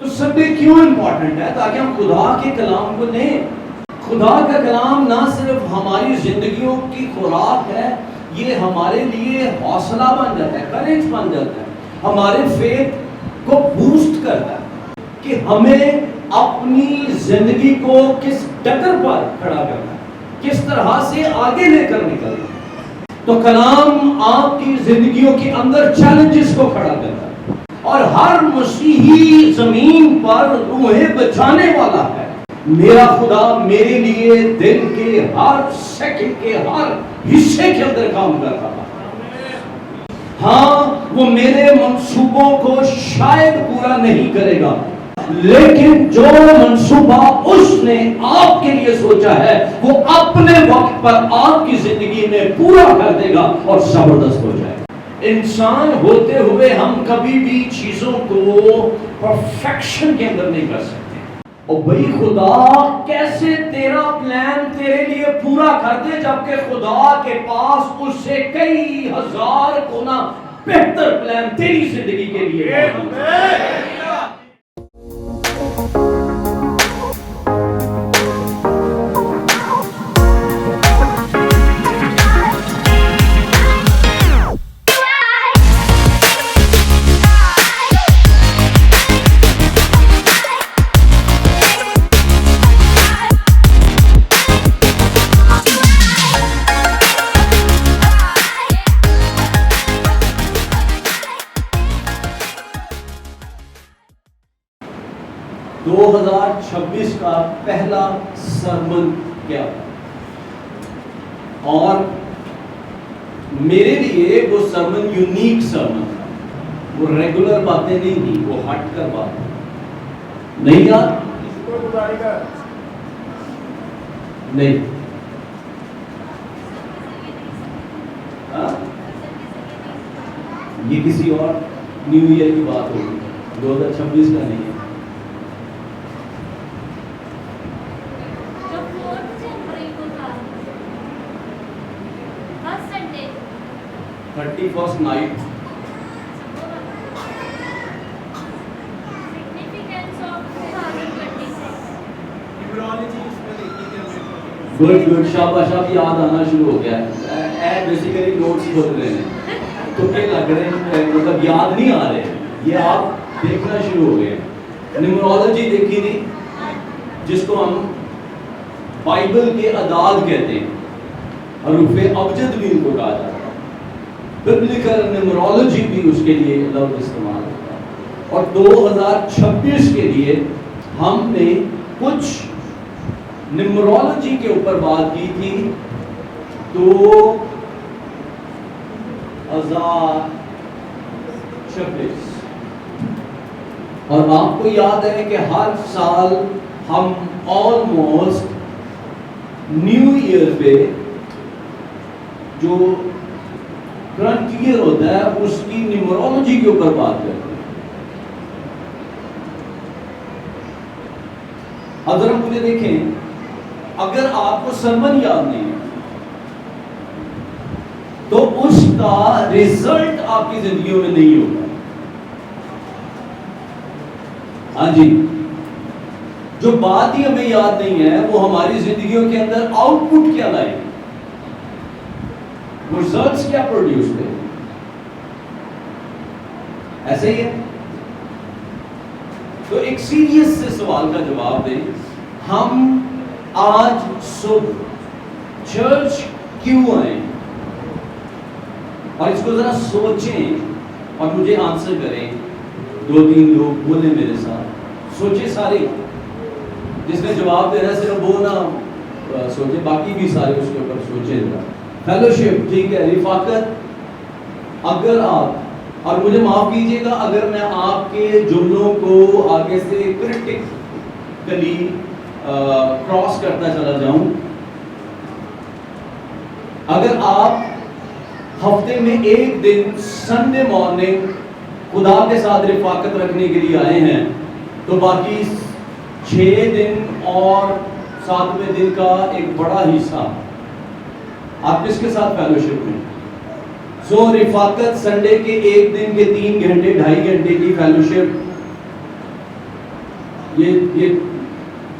تو سنڈے کیوں امپورٹنٹ ہے؟ تاکہ ہم خدا کے کلام کو لیں. خدا کا کلام نہ صرف ہماری زندگیوں کی خوراک ہے، یہ ہمارے لیے حوصلہ بن جاتا ہے، کریج بن جاتا ہے، ہمارے فیتھ کو بوسٹ کرتا ہے کہ ہمیں اپنی زندگی کو کس ڈگر پر کھڑا کرنا ہے، کس طرح سے آگے لے کر نکلنا ہے. تو کلام آپ کی زندگیوں کے اندر چیلنجز کو کھڑا کرتا ہے، اور ہر مسیحی زمین پر روحیں بچانے والا ہے. میرا خدا میرے لیے دن کے ہر سیکنڈ کے ہر حصے کے اندر کام کر رہا ہے. ہاں وہ میرے منصوبوں کو شاید پورا نہیں کرے گا، لیکن جو منصوبہ اس نے آپ کے لیے سوچا ہے وہ اپنے وقت پر آپ کی زندگی میں پورا کر دے گا اور زبردست ہو جائے گا. انسان ہوتے ہوئے ہم کبھی بھی چیزوں کو پرفیکشن کے اندر نہیں کر سکتے. اور بھئی خدا کیسے تیرا پلان تیرے لیے پورا کر دے جبکہ خدا کے پاس اس سے کئی ہزار گنا بہتر پلان تیری زندگی کے لیے موجود ہے. 2026 کا پہلا سرمن کیا، اور میرے لیے وہ سرمن یونیک سرمن تھا. وہ ریگولر باتیں نہیں تھی، وہ ہٹ کر بات نہیں یاد نہیں. یہ کسی اور نیو ایئر کی بات ہوگی، 2026 کا نہیں ہے. 31st night. گڈ شاباش، اب یاد آنا شروع ہو گیا ہے. بیسیکلی نوٹس کھول رہے ہیں تو کیا لگ رہے ہیں، مطلب یاد نہیں آ رہے، یہ آپ دیکھنا شروع ہو گئے. نیمرولوجی دیکھی تھی جس کو ہم بائبل کے اعداد کہتے ہیں، حروف ابجد بھی ان کو کہا جاتا ہے. ببلیکل نیمرولوجی بھی اس کے لیے لفظ استعمال ہوتا ہے. اور 2026 کے لیے ہم نے کچھ نیمرولوجی کے اوپر بات کی تھی. 2026 اور آپ کو یاد ہے کہ ہر سال ہم آلموسٹ نیو ایئر پہ جو کرنٹ ایئر ہوتا ہے اس کی نیمرولوجی کے اوپر بات کرتے ہیں. اگر ہم مجھے دیکھیں، اگر آپ کو سرمن یاد نہیں ہے تو اس کا ریزلٹ آپ کی زندگیوں میں نہیں ہوگا. ہاں جی، جو بات ہی ہمیں یاد نہیں ہے وہ ہماری زندگیوں کے اندر آؤٹ پٹ کیا لائے گی، ریزلٹس کیا پروڈیوس کرے. ایسے ہی ہے. تو ایک سیریس سے سوال کا جواب دیں. ہم آج صبح چرچ کیوں آئے، اور اس کو ذرا سوچیں اور مجھے آنسر کریں. 2-3 لوگ بولیں میرے ساتھ، سوچیں سارے. جس نے جواب دے رہا ہے صرف وہ نہ سوچیں، باقی بھی سارے اس کے اوپر سوچیں. فیلوشپ ٹھیک ہے، رفاقت. اگر آپ، اور مجھے معاف کیجئے گا اگر میں آپ کے جملوں کو آگے سے کرٹیکلی کراس کرتا چلا جاؤں. اگر آپ ہفتے میں ایک دن سنڈے مارننگ خدا کے ساتھ رفاقت رکھنے کے لیے آئے ہیں تو باقی 6 دن اور 7ویں دن کا ایک بڑا حصہ آپ کس کے ساتھ فیلوشپ میں. سو رفاقت سنڈے کے ایک دن کے 3 گھنٹے 2.5 گھنٹے کی فیلوشپ یہ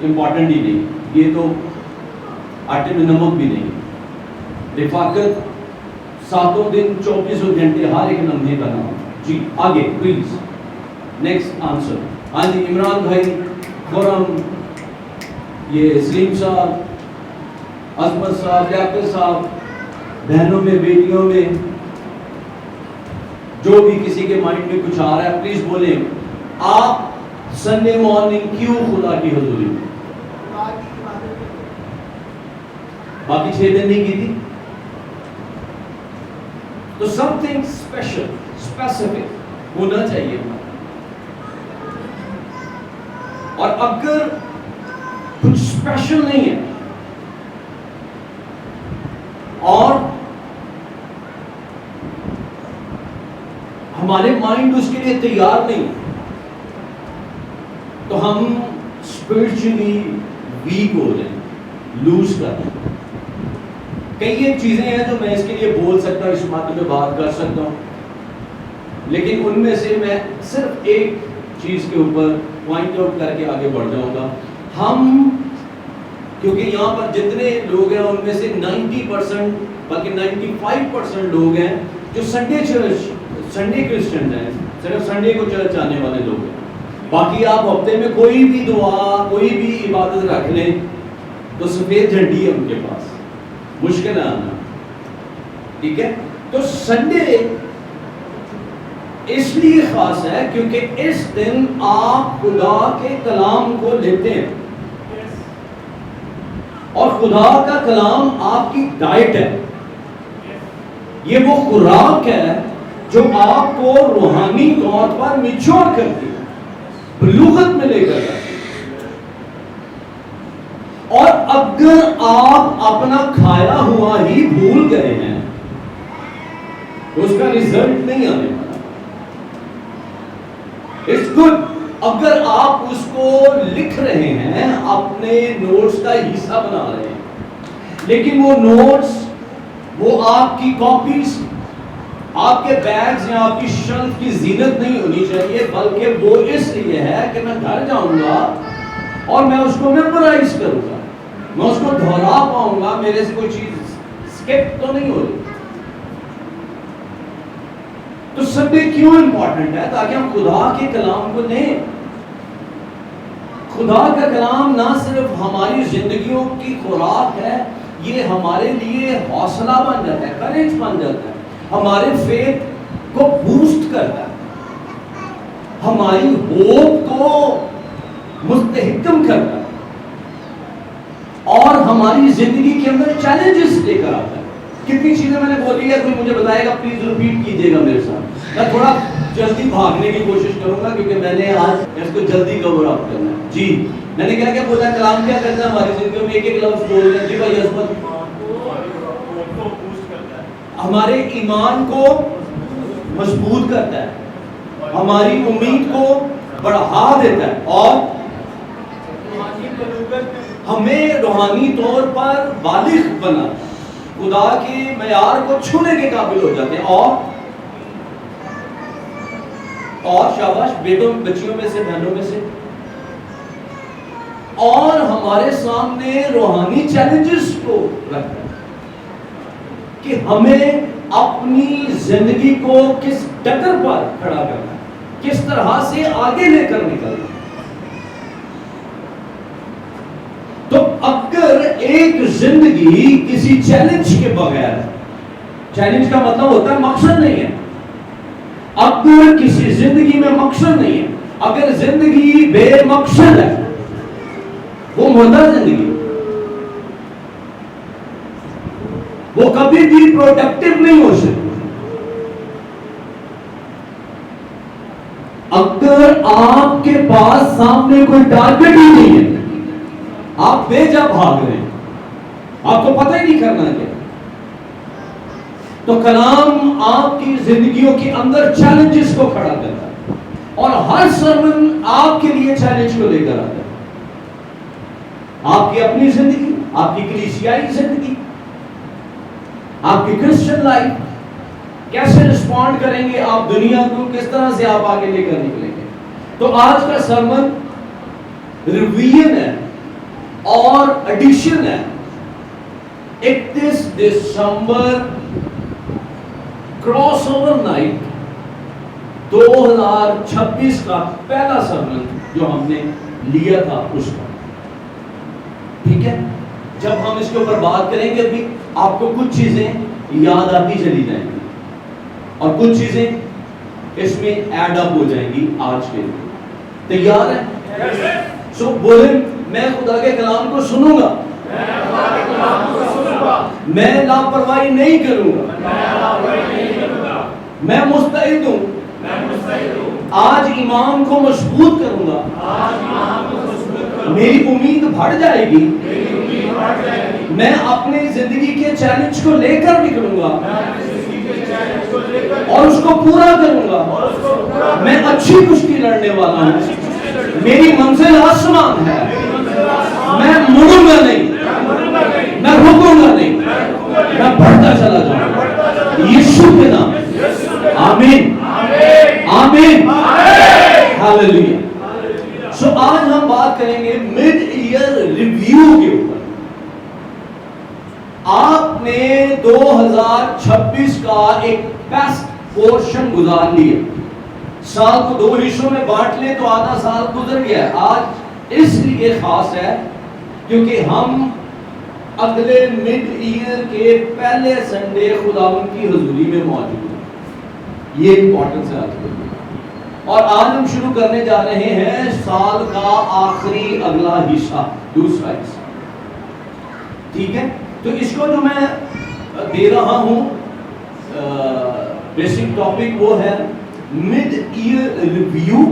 امپورٹنٹ ہی نہیں، یہ تو آٹے میں نمک بھی نہیں. رفاقت 7 دن 24 گھنٹے ہر ایک لمحے کا نام. جی آگے پلیز نیکسٹ آنسر. ہاں جی عمران بھائی، خرم، یہ سلیم صاحب، عظمت صاحب، یاقوب صاحب، بہنوں میں بیٹیوں میں جو بھی کسی کے مائنڈ میں کچھ آ رہا ہے پلیز بولیں. آپ سنڈے مارننگ کیوں خدا کی حضوری میں؟ باقی 6 دن نہیں کی تھی تو سم تھنگ اسپیشل اسپیسیفک ہونا چاہیے. اور اگر کچھ اسپیشل نہیں ہے اور ہمارے مائنڈ اس کے لیے تیار نہیں تو ہم اسپرچولی ویک ہو جائیں، لوز کر دیں. کئی ایک چیزیں ہیں جو میں اس کے لیے بول سکتا ہوں، اس بات میں بات کر سکتا ہوں، لیکن ان میں سے میں صرف ایک چیز کے اوپر پوائنٹ آؤٹ کر کے آگے بڑھ جاؤں گا. ہم کیونکہ یہاں پر جتنے لوگ ہیں ان میں سے 90% بلکہ 95% لوگ ہیں جو سنڈے کرسچن ہیں، صرف سنڈے کو چرچ آنے والے لوگ ہیں. باقی آپ ہفتے میں کوئی بھی دعا کوئی بھی عبادت رکھ لیں تو سفید جھنڈی ہے ان کے پاس، مشکل ہے آنا. ٹھیک ہے، تو سنڈے اس لیے خاص ہے کیونکہ اس دن آپ خدا کے کلام کو لیتے ہیں اور خدا کا کلام آپ کی ڈائٹ ہے. یہ وہ خوراک ہے جو آپ کو روحانی طور پر میچور کرتی ہے، بلوغت میں لے کر جاتی ہے. اور اگر آپ اپنا کھایا ہوا ہی بھول گئے ہیں تو اس کا ریزلٹ نہیں آنے والا. اٹس گڈ اگر آپ اس کو لکھ رہے ہیں، اپنے نوٹس کا حصہ بنا رہے ہیں، لیکن وہ نوٹس وہ آپ کی کاپیز، آپ کے بیگز یا آپ کی شیلف کی زینت نہیں ہونی چاہیے، بلکہ وہ اس لیے ہے کہ میں گھر جاؤں گا اور میں اس کو میمورائز کروں گا، میں اس کو دہرا پاؤں گا، میرے سے کوئی چیز اسکپ تو نہیں ہو رہی. تو سنڈے کیوں امپورٹنٹ ہے؟ تاکہ ہم خدا کے کلام کو لیں. خدا کا کلام نہ صرف ہماری زندگیوں کی خوراک ہے، یہ ہمارے لیے حوصلہ بن جاتا ہے، کریج بن جاتا ہے، ہمارے فیتھ کو بوسٹ کرتا ہے، ہماری ہوپ کو مستحکم کرتا ہے اور ہماری زندگی کے اندر چیلنجز لے کر آتا ہے. کتنی چیزیں میں نے بولی ہے، کوئی مجھے بتائے گا پلیز ریپیٹ کیجئے گا میرے ساتھ. میں تھوڑا جلدی بھاگنے کی کوشش کروں گا کیونکہ میں نے آج اس کو جلدی کور اپ کرنا ہے. جی میں نے کیا بولا، کلام کیا کرتا ہے ہماری زندگیوں میں؟ ایک ایک لفظ بول رہے ہیں. جی بھائی عظمت، ہمارے ایمان کو مضبوط کرتا ہے، ہماری امید کو بڑھا دیتا ہے اور ہمیں روحانی طور پر بالغ بنا، خدا کے معیار کو چھونے کے قابل ہو جاتے ہیں. اور شاباش بیٹوں بچیوں میں سے، بہنوں میں سے، اور ہمارے سامنے روحانی چیلنجز کو رکھتا ہے کہ ہمیں اپنی زندگی کو کس ڈگر پر کھڑا کرنا ہے، کس طرح سے آگے لے کر نکلنا ہے. تو اگر ایک زندگی کسی چیلنج کے بغیر، چیلنج کا مطلب ہوتا ہے مقصد نہیں ہے، اگر کسی زندگی میں مقصد نہیں ہے، اگر زندگی بے مقصد ہے، وہ مردہ زندگی، وہ کبھی بھی پروڈکٹیو نہیں ہو سکتی. اگر آپ کے پاس سامنے کوئی ٹارگٹ ہی نہیں ہے، آپ بے جا بھاگ رہے ہیں، آپ کو پتہ ہی نہیں کرنا کیا، تو کلام آپ کی زندگیوں کے اندر چیلنجز کو کھڑا کرتا ہے اور ہر سرمن آپ کے لیے چیلنج کو لے کر آتا ہے. آپ کی اپنی زندگی، آپ کی کلیسیائی زندگی، آپ کی کرسچن لائف کیسے رسپونڈ کریں گے آپ دنیا کو، کس طرح سے آپ آگے لے کر نکلیں گے. تو آج کا سرمن ریویژن ہے اور ایڈیشن ہے. 31 دسمبر کراس اوور نائٹ 2026 کا پہلا سرمن جو ہم نے لیا تھا اس کا. ٹھیک ہے, جب ہم اس کے اوپر بات کریں گے بھی آپ کو کچھ چیزیں یاد آتی چلی جائیں گی اور کچھ چیزیں اس میں ایڈ اپ ہو جائیں گی آج کے لیے. تیار ہے؟ سو بولیں میں خدا کے کلام کو سنوں گا, میں لاپرواہی نہیں کروں گا, میں مستعد ہوں, آج ایمان کو مضبوط کروں گا, میری امید بڑھ جائے گی, میں اپنی زندگی کے چیلنج کو لے کر نکلوں گا اور اس کو پورا کروں گا. میں اچھی کشتی لڑنے والا ہوں, میری منزل آسمان ہے, میں مڑوں گا نہیں, میں رکوں گا نہیں, میں بڑھتا چلا جاؤں گا یسوع کے نام. آمین آمین ہاللیلویا. سو آج ہم بات کریں گے مڈ ایئر ریویو کے اوپر. آپ نے 2026 کا ایک بیسٹ پورشن گزار لیا. سال کو 2 حصوں میں بانٹ لیں تو آدھا سال گزر گیا. آج اس لیے خاص ہے کیونکہ ہم اگلے مڈ ایئر کے پہلے سنڈے خداوند کی حضوری میں موجود ہیں. یہ امپورٹنس ہے آج کے لیے. اور آج ہم شروع کرنے جا رہے ہیں سال کا آخری اگلا حصہ, دوسرا حصہ. ٹھیک ہے, تو اس کو جو میں دے رہا ہوں بیسک ٹاپک وہ ہے مڈ ایئر ریویو.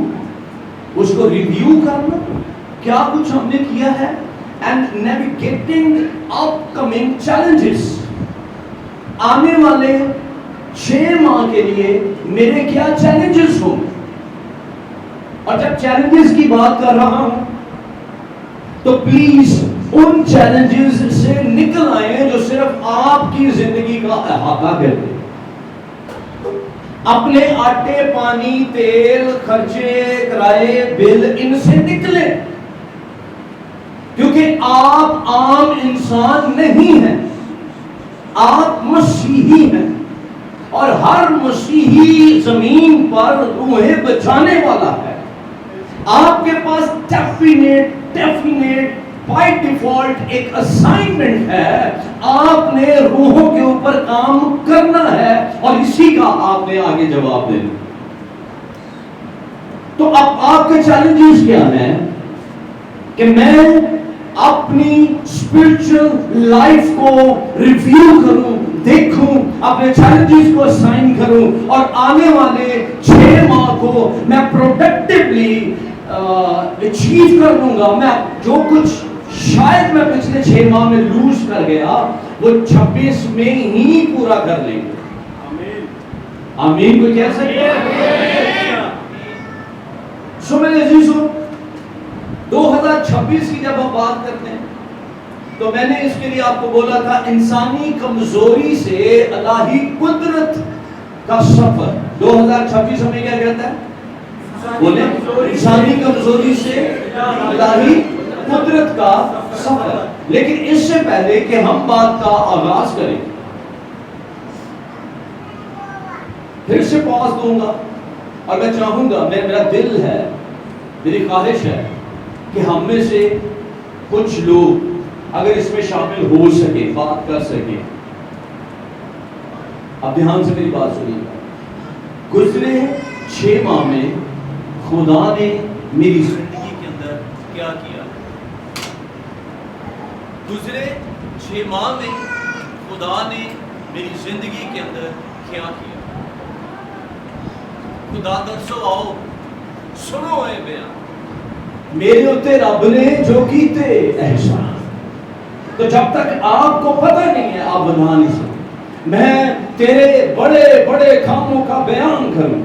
اس کو ریویو کرنا, کیا کچھ ہم نے کیا ہے, and navigating up coming challenges. آنے والے 6 ماہ کے لیے میرے کیا چیلنجز ہوں. اور جب چیلنجز کی بات کر رہا ہوں تو پلیز ان چیلنجز سے نکل آئیں جو صرف آپ کی زندگی کا احاطہ کرتے ہیں. اپنے آٹے پانی تیل خرچے کرائے بل ان سے نکلیں, کیونکہ آپ عام انسان نہیں ہیں, آپ مسیحی ہیں, اور ہر مسیحی زمین پر روحیں بچانے والا ہے. آپ کے پاس ڈیفینیٹ بائی ڈیفالٹ ایک اسائنمنٹ ہے, آپ نے روحوں کے اوپر کام کرنا ہے اور اسی کا آپ نے آگے جواب دینا. تو اب آپ کے چیلنجز کیا ہیں کہ میں اپنی اسپرچل لائف کو ریویو کروں, دیکھوں, اپنے چیلنجز کو اسائن کروں اور آنے والے 6 ماہ کو میں پروڈکٹیولی اچیو کر لوں گا. میں جو کچھ شاید میں پچھلے 6 ماہ میں لوز کر گیا وہ 26 میں ہی پورا کر لیں گے. آمین کو کہہ سکتے ہیں. سو میرے عزیزو, 2026 کی جب ہم بات کرتے ہیں تو میں نے اس کے لیے آپ کو بولا تھا انسانی کمزوری سے الہی قدرت کا سفر. 2026 ہمیں کیا کہتا ہے, بولیں, انسانی کمزوری سے الہی قدرت کا سفر. لیکن اس سے پہلے کہ ہم بات کا آغاز کریں, پھر سے پاس دوں گا اور میں چاہوں گا, میرا دل ہے, میری خواہش ہے کہ ہم میں سے کچھ لوگ اگر اس میں شامل ہو سکے, بات کر سکے. اب دھیان سے میری بات سنیے گا. گزرے 6 ماہ میں خدا نے میری زندگی کے اندر کیا کیا. گزرے 6 ماہ میں خدا نے میری زندگی کے اندر کیا کیا. خدا درسو آؤ سنو اے بیان, میرے اوتے رب نے جو کیتے احسان. تو جب تک آپ کو پتہ نہیں ہے آپ بنا نہیں سکتے. میں تیرے بڑے بڑے کاموں کا بیان کروں.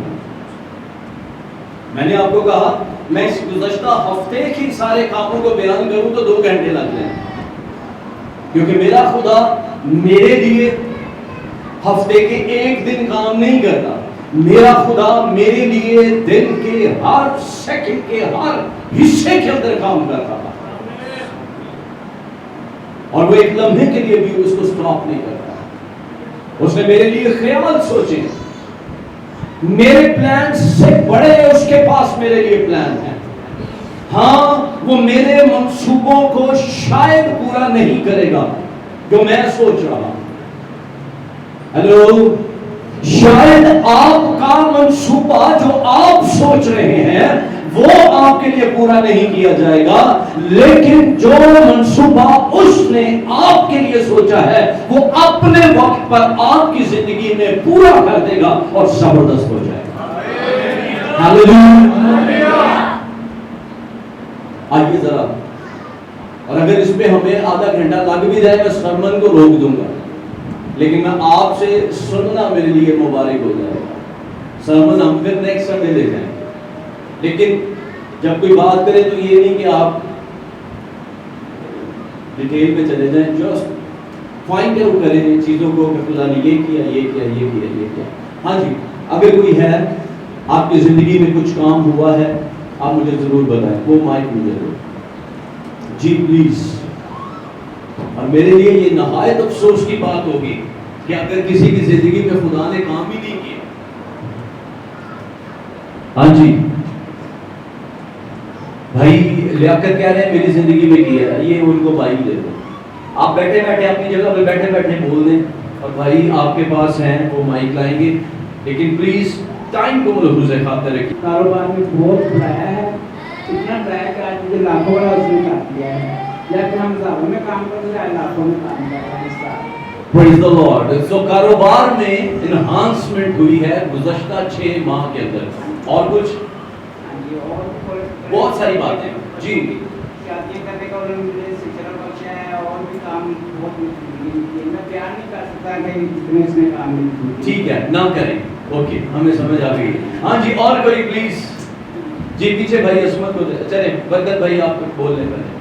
میں نے آپ کو کہا میں اس گزشتہ ہفتے کی سارے کاموں کو بیان کروں تو 2 گھنٹے لگ جائیں, کیونکہ میرا خدا میرے لیے ہفتے کے 1 دن کام نہیں کرتا. میرا خدا میرے لیے دن کے ہر سیکنڈ کے ہر حصے کے اندر کام کر رہا ہے، اور وہ ایک لمحے کے لیے بھی اس کو سٹاپ نہیں کرتا۔ اس نے میرے لیے خیال سوچے، میرے پلان سے بڑے اس کے پاس میرے لیے پلان ہے۔ ہاں وہ میرے منصوبوں کو شاید پورا نہیں کرے گا جو میں سوچ رہا ہوں، ہیلو، شاید آپ کا منصوبہ جو آپ سوچ رہے ہیں وہ آپ کے لیے پورا نہیں کیا جائے گا، لیکن جو منصوبہ اس نے آپ کے لیے سوچا ہے وہ اپنے وقت پر آپ کی زندگی میں پورا کر دے گا اور زبردست ہو جائے گا۔ ہاللیلویا۔ آئیے ذرا، اور اگر اس پہ ہمیں آدھا گھنٹہ لگ بھی جائے میں سرمن کو روک دوں گا، لیکن میں آپ سے سننا میرے لیے مبارک ہو جائے گا۔ سرمن ہم پھر نیکسٹ سنڈے لے جائیں گے، لیکن جب کوئی بات کرے تو یہ نہیں کہ آپ ڈیٹیل پہ چلے جائیں، جسٹ فائنڈ آؤٹ کریں چیزوں کو کہ فلاں نے یہ کیا، یہ کیا، یہ کیا، یہ کیا۔ ہاں جی، اگر کوئی ہے آپ کی زندگی میں کچھ کام ہوا ہے آپ مجھے ضرور بتائیں، وہ مائک مجھے دو جی پلیز۔ اور میرے لیے یہ نہایت افسوس کی بات ہوگی کہ اگر کسی کی زندگی میں خدا نے کام ہی نہیں کیا۔ ہاں جی بھائی لیاقت کہہ رہے ہیں میری زندگی میں کیا ہے، یہ ان کو بھائی دے دو۔ آپ بیٹھے بیٹھے اپنی جگہ پہ بیٹھے بیٹھے بول دیں، اور بھائی آپ کے پاس ہیں وہ مائک لائیں گے، لیکن پلیز ٹائم کو ملحوظ خاطر رکھیں۔ کاروبار میں بہت بڑھایا ہے، اتنا بڑھایا کہ آج مجھے لاکھوں والا اس نے کاٹ دیا ہے، یا کہ ہم ہزاروں میں کام کرتے ہیں لاکھوں میں کام کر رہے ہیں اس سال۔ Praise the Lord۔ so کاروبار میں انہانسمنٹ ہوئی ہے گزشتہ 6 ماہ کے اندر، اور کچھ بہت ساری باتیں جی شادی کرنے کا انہوں نے مجھے سلسلہ بخشا ہے، اور بھی کام بہت میں بیان نہیں کر سکتا کہ جتنے اس نے کام نہیں۔ ٹھیک ہے نہ کریں، اوکے ہمیں سمجھ آ گئی۔ ہاں جی اور کوئی پلیز، جی پیچھے بھائی عصمت کو چلیں، برکت بھائی آپ بول لیں پہلے۔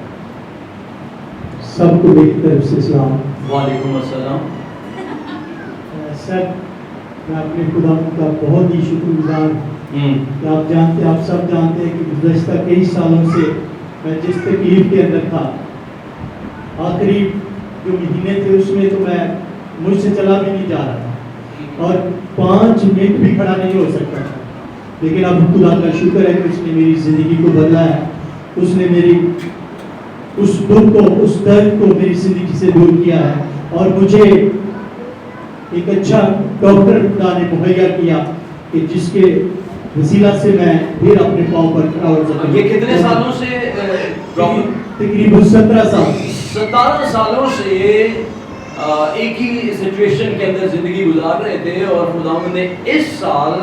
سب کو میری طرف سے سلام۔ وعلیکم السلام۔ سر میں اپنے خدا کا بہت ہی شکر گزار ہوں کہ آپ سب جانتے ہیں کہ گزشتہ کئی سالوں سے میں جس تکلیف کے اندر تھا، آخری جو مہینے تھے اس میں تو میں مجھ سے چلا بھی نہیں جا رہا تھا اور 5 منٹ بھی کھڑا نہیں ہو سکتا تھا، لیکن اب خدا کا شکر ہے کہ اس نے میری زندگی کو بدلا ہے، اس نے میری اس دکھ کو، اس درد کو میری زندگی سے دور کیا ہے، اور مجھے ایک اچھا ڈاکٹر خدا نے مہیا کیا کہ جس کے وسیلہ سے میں پھر اپنے پاؤں پر کھڑا ہو سکوں۔ یہ کتنے سالوں سے؟ تقریباً 17 سال۔ 17 سالوں سے ایک ہی سچویشن کے اندر زندگی گزار رہے تھے، اور خداوند نے اس سال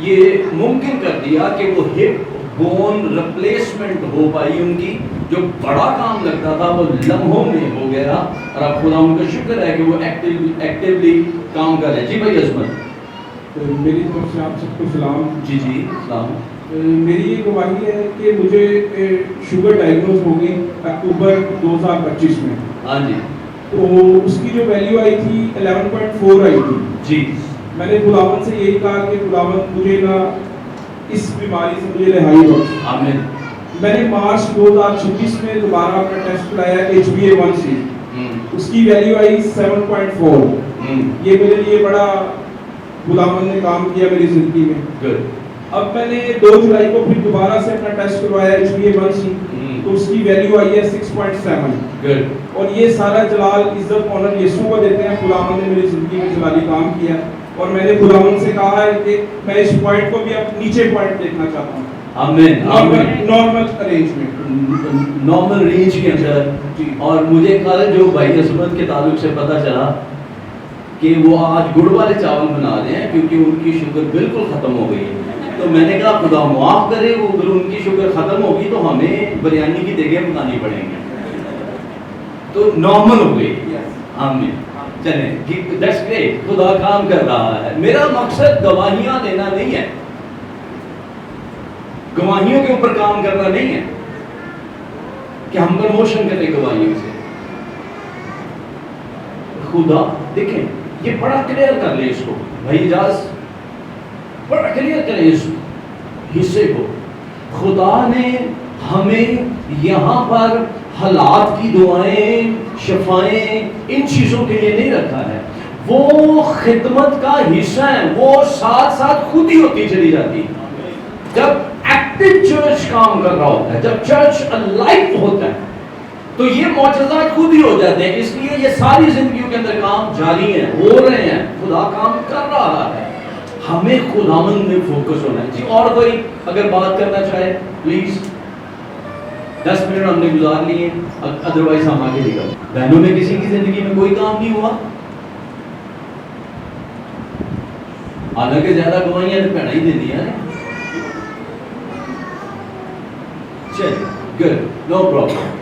یہ ممکن کر دیا کہ وہ ہپ بون ریپلیسمنٹ ہو پائی ان کی، جو بڑا کام لگتا تھا وہ لمحوں میں ہو گیا، اور اب خدا ان کا شکر ہے کہ وہ ایکٹیولی کام کر رہے ہیں۔ جی بھائی عصمت۔ میری طرف سے آپ سب کو سلام۔ جی جی سلام۔ میری یہ گواہی ہے کہ مجھے شوگر ڈائگنوز ہو گئی اکتوبر 2025 میں۔ ہاں جی۔ تو اس کی جو ویلیو آئی تھی 11.4 آئی تھی۔ جی میں نے خداوند سے یہی کہا کہ خداوند مجھے نا اس بیماری سے مجھے رہائی بخش۔ آمین۔ میں نے مارچ 2026 میں دوبارہ اپنا ٹیسٹ کرایا HbA1c، اس کی ویلیو آئی 7.4۔ یہ میرے لیے بڑا خداوند نے کام کیا میری زندگی میں۔ اب میں نے 2 جولائی کو پھر دوبارہ سے اپنا ٹیسٹ کروایا HbA1c، تو اس کی ویلیو آئی ہے 6.7۔ اور یہ سارا جلال عزت آنر یسوع کو دیتے ہیں، خداوند نے میری زندگی میں جلالی کام کیا، اور میں نے خداوند سے کہا ہے کہ میں اس پوائنٹ کو بھی اب نیچے پوائنٹ دیکھنا چاہتا ہوں۔ آمین۔ نارمل رینج میں، نارمل رینج کے اندر۔ اور مجھے کل جو بھائی عصمت کے تعلق سے پتہ چلا کہ وہ آج گڑ والے چاول بنا رہے ہیں کیونکہ ان کی شوگر بالکل ختم ہو گئی ہے، تو میں نے کہا خدا معاف کرے، وہ اگر ان کی شوگر ختم ہوگی تو ہمیں بریانی کی دیگیں بنانی پڑیں گے، تو نارمل ہو گئی۔ آمین۔ چلیں دیٹس گریٹ، خدا کام کر رہا ہے۔ میرا مقصد گواہیاں دینا نہیں ہے، گواہیوں کے اوپر کام کرنا نہیں ہے کہ ہم پروموشن کریں گواہیوں سے۔ خدا دیکھیں یہ بڑا کلیئر کر لیں اس کو بھائی اجاز، بڑا کلیئر کریں اس حصے کو. خدا نے ہمیں یہاں پر حالات کی دعائیں، شفائیں، ان چیزوں کے لیے نہیں رکھا ہے. وہ خدمت کا حصہ ہے، وہ ساتھ ساتھ خود ہی ہوتی چلی جاتی ہے. جب ایکٹیو چرچ کام کر رہا ہوتا ہے، جب چرچ الائیو ہوتا ہے، تو یہ معجزات خود ہی ہو جاتے ہیں. اس لیے یہ ساری زندگیوں کے اندر کام جاری ہیں، ہو رہے ہیں، خدا کام کر رہا ہے. ہمیں خداوند میں فوکس ہونا ہے. جی اور کوئی اگر بات کرنا چاہے پلیز. 10 منٹ ہم نے گزار لیے، ادروائز ہم آگے نکل. بہنوں میں کسی کی زندگی میں کوئی کام نہیں ہوا؟ حالانکہ زیادہ گواہیاں تو پہنا ہی دے دیا ہے. چلیے گڈ، نو پرابلم.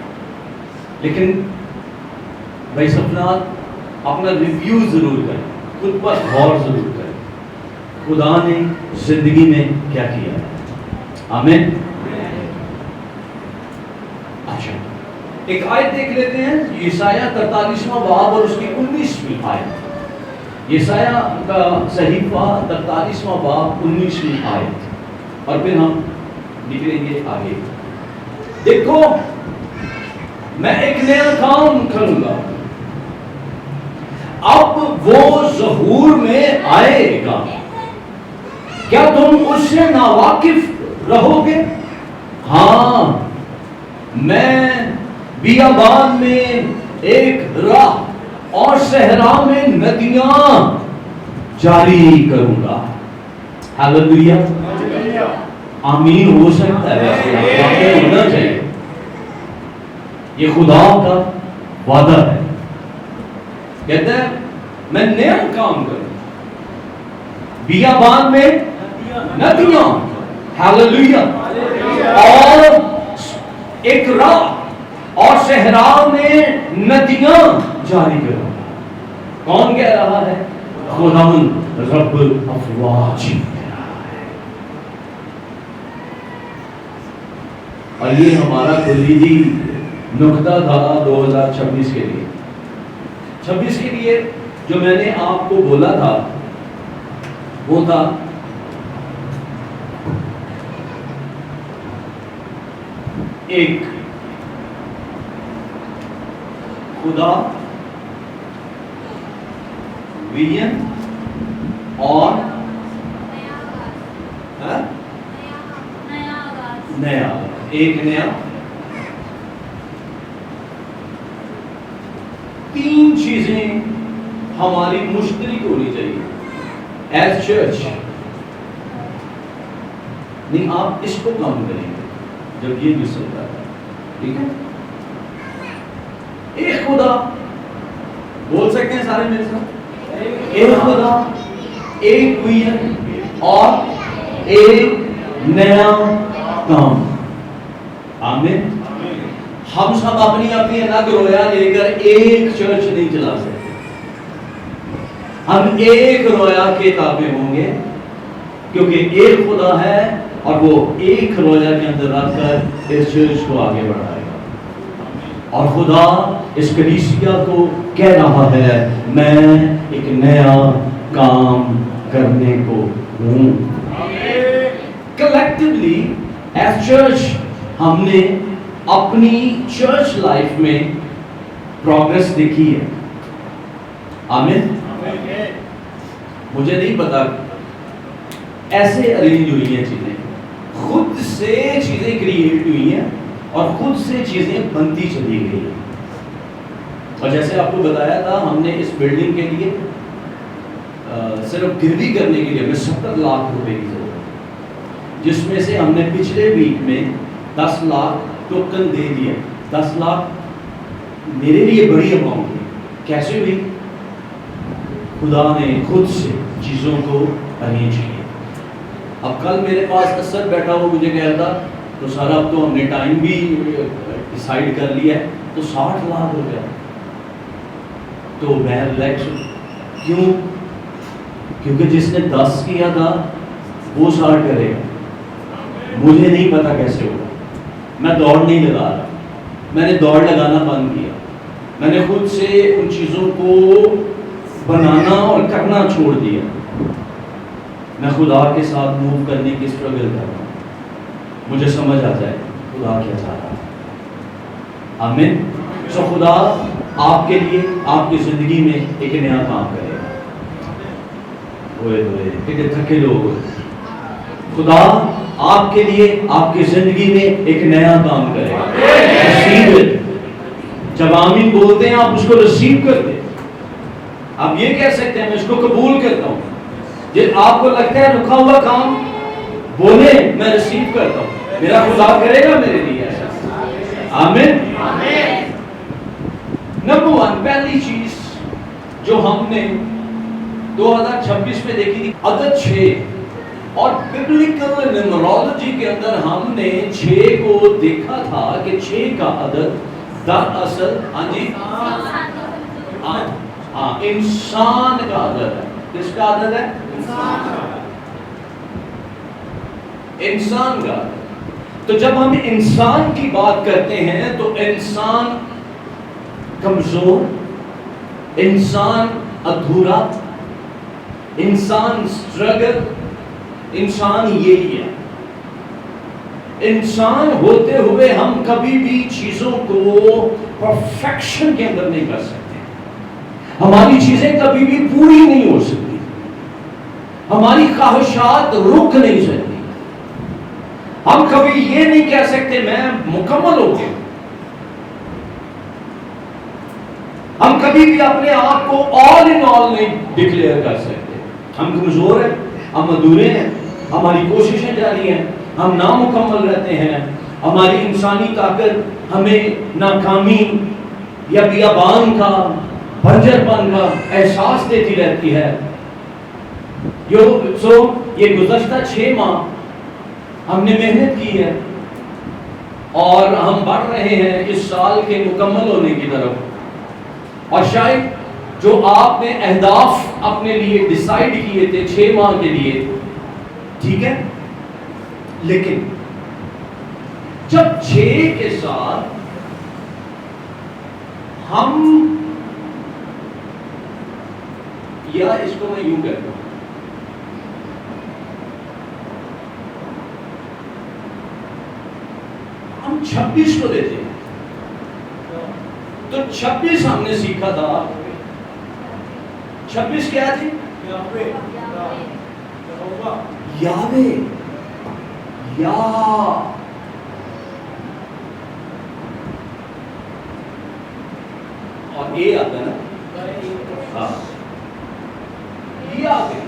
لیکن بھائی سپنات اپنا ریویو ضرور کریں، خود پر غور ضرور کریں، خدا نے زندگی میں کیا کیا ہے. آمین. اچھا ایک آیت دیکھ لیتے ہیں، یسایہ 43واں باب اور اس کی 19ویں آیت. یسایہ کا صحیفہ 43واں باب 19ویں آیت، اور پھر ہم نکلیں گے آگے. دیکھو میں ایک نیا کام کروں گا، اب وہ ظہور میں آئے گا، کیا تم اس سے ناواقف رہو گے؟ ہاں، میں بیابان میں ایک راہ اور صحرا میں ندیاں جاری کروں گا. ہاللیلویہ. آمین. ہو سکتا ہے ویسے ہونا چاہیے. یہ خدا کا وعدہ ہے. کہتا ہے میں نیا کام کروں، بیابان میں ندیاں، ہاللیلویہ، اور ایک راہ اور صحرا میں ندیاں جاری کروں. کون کہہ رہا ہے؟ خداوند رب افواج کہہ رہا ہے. اور یہ ہمارا کلیدی نقطہ تھا 2026 کے لیے. 26 کے لیے جو میں نے آپ کو بولا تھا وہ تھا ایک خدا، ویژن اور نیا، ایک نیا. تین چیزیں ہماری مشترک ہونی چاہیے ایز چرچ. نہیں آپ اس کو کم کریں گے جب یہ مس ہوتا ہے. ٹھیک ہے. ایک خدا، بول سکتے ہیں سارے میرے ساتھ، ایک خدا، ایک ویژن اور ایک نیا کام. آمین. ہم سب اپنی اپنی الگ رویا لے کر ایک چرچ نہیں چلا سکتے. ہم ایک رویا کے تابع ہوں گے کیونکہ ایک خدا ہے اور وہ ایک رویا کے اندر رکھ کر اس چرچ کو آگے بڑھائے گا. اور خدا اس کلیسیا کو کہہ رہا ہے میں ایک نیا کام کرنے کو ہوں. کلیکٹیولی ایز چرچ ہم نے اپنی چرچ لائف میں پروگرس دیکھی ہے. آمین. مجھے نہیں پتا ایسے ارینج ہوئی ہیں چیزیں، خود سے چیزیں کریٹ ہوئی ہیں اور خود سے چیزیں بنتی چلی گئی ہیں. اور جیسے آپ کو بتایا تھا ہم نے اس بلڈنگ کے لیے صرف گروی کرنے کے لیے ہمیں 70 لاکھ روپے کی ضرورت ہے، جس میں سے ہم نے پچھلے ویک میں 10 لاکھ ٹوکن دے دیا. 10 لاکھ میرے لیے بڑی اماؤنٹ ہے. کیسے ہوئی؟ خدا نے خود سے چیزوں کو ارینج کیا. اب کل میرے پاس اثر بیٹھا ہو مجھے کہہ رہا تھا تو سارا اب تو ہم نے ٹائم بھی ڈیسائیڈ کر لیا ہے تو 60 لاکھ ہو گیا. تو میں ریلیکس کیوں؟ کیونکہ جس نے 10 کیا تھا وہ 60 کرے گا. مجھے نہیں پتا کیسے ہوگا. میں دوڑ نہیں لگا رہا، میں نے دوڑ لگانا بند کیا. میں نے خود سے ان چیزوں کو بنانا اور کرنا چھوڑ دیا. میں خدا کے ساتھ موو کرنے کی اسٹرگل کر رہا ہوں, مجھے سمجھ آ جائے خدا کیا چاہ رہا ہے. آمین. سو خدا آپ کے لیے آپ کی زندگی میں ایک نیا کام کرے گا. ہوئے ہوئے کتنے تھکے لوگ, خدا آپ کے لیے آپ کی زندگی میں ایک نیا کام کرے گا. رسیو, جب آمین بولتے ہیں آپ اس کو ریسیو کرتے ہیں. آپ یہ کہہ سکتے ہیں میں اس کو قبول کرتا ہوں. جب آپ کو لگتا ہے رکا ہوا کام بولے میں ریسیو کرتا ہوں, میرا خدا کرے گا میرے لیے ایسا. آمین. نمبر 1 پہلی چیز جو ہم نے 2026 میں دیکھی تھی عدد 6, اور ببلیکل نمرولوجی کے اندر ہم نے 6 کو دیکھا تھا کہ 6 کا عدد دراصل انسان کا عدد ہے. کس کا عدد ہے؟ انسان کا. تو جب ہم انسان کی بات کرتے ہیں تو انسان کمزور, انسان ادھورا, انسان اسٹرگل, انسان یہی ہے. انسان ہوتے ہوئے ہم کبھی بھی چیزوں کو پرفیکشن کے اندر نہیں کر سکتے. ہماری چیزیں کبھی بھی پوری نہیں ہو سکتی, ہماری خواہشات رک نہیں سکتی. ہم کبھی یہ نہیں کہہ سکتے میں مکمل ہو گیا. ہم کبھی بھی اپنے آپ کو آل ان آل نہیں ڈکلیئر کر سکتے. ہم کمزور ہیں, ہم ادھورے ہیں, ہماری کوششیں جاری ہیں, ہم نامکمل رہتے ہیں. ہماری انسانی طاقت ہمیں ناکامی یا بیابان کا, بنجر پن کا احساس دیتی رہتی ہے. یہ گزشتہ 6 ماہ ہم نے محنت کی ہے اور ہم بڑھ رہے ہیں اس سال کے مکمل ہونے کی طرف. اور شاید جو آپ نے اہداف اپنے لیے ڈیسائیڈ کیے تھے 6 ماہ کے لیے, ٹھیک ہے, لیکن جب 6 کے ساتھ ہم, یا اس کو میں یوں کہتا ہوں, ہم 26 کو دیتے ہیں تو 26 ہم نے سیکھا تھا. 26 کیا تھی؟ یاوے, یا اور اے آتا ہے نا, ہاں یہ آ گئے.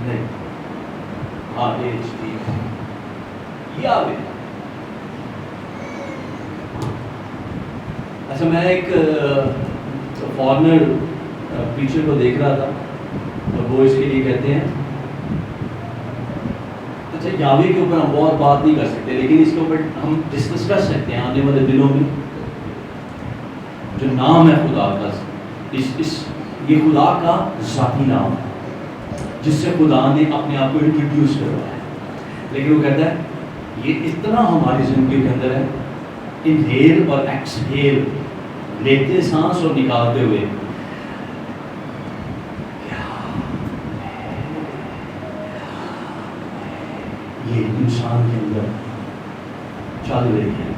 نہیں, ہاں یہ آ گئے. اچھا, میں ایک فارنر ٹیچر کو دیکھ رہا تھا اور وہ اس کے لیے کہتے ہیں, اچھا یاوے کے اوپر ہم بہت بات نہیں کر سکتے لیکن اس کے اوپر ہم ڈسکس کر سکتے ہیں آنے والے دنوں میں. جو نام ہے خدا کا, یہ خدا کا ذاتی نام ہے جس سے خدا نے اپنے آپ کو انٹروڈیوس کروایا ہے. لیکن وہ کہتا ہے یہ اتنا ہماری زندگی کے اندر ہے, انہیل اور ایکسہیل, لیتے سانس اور نکالتے ہوئے, یہ انسان کے اندر چل رہی ہے.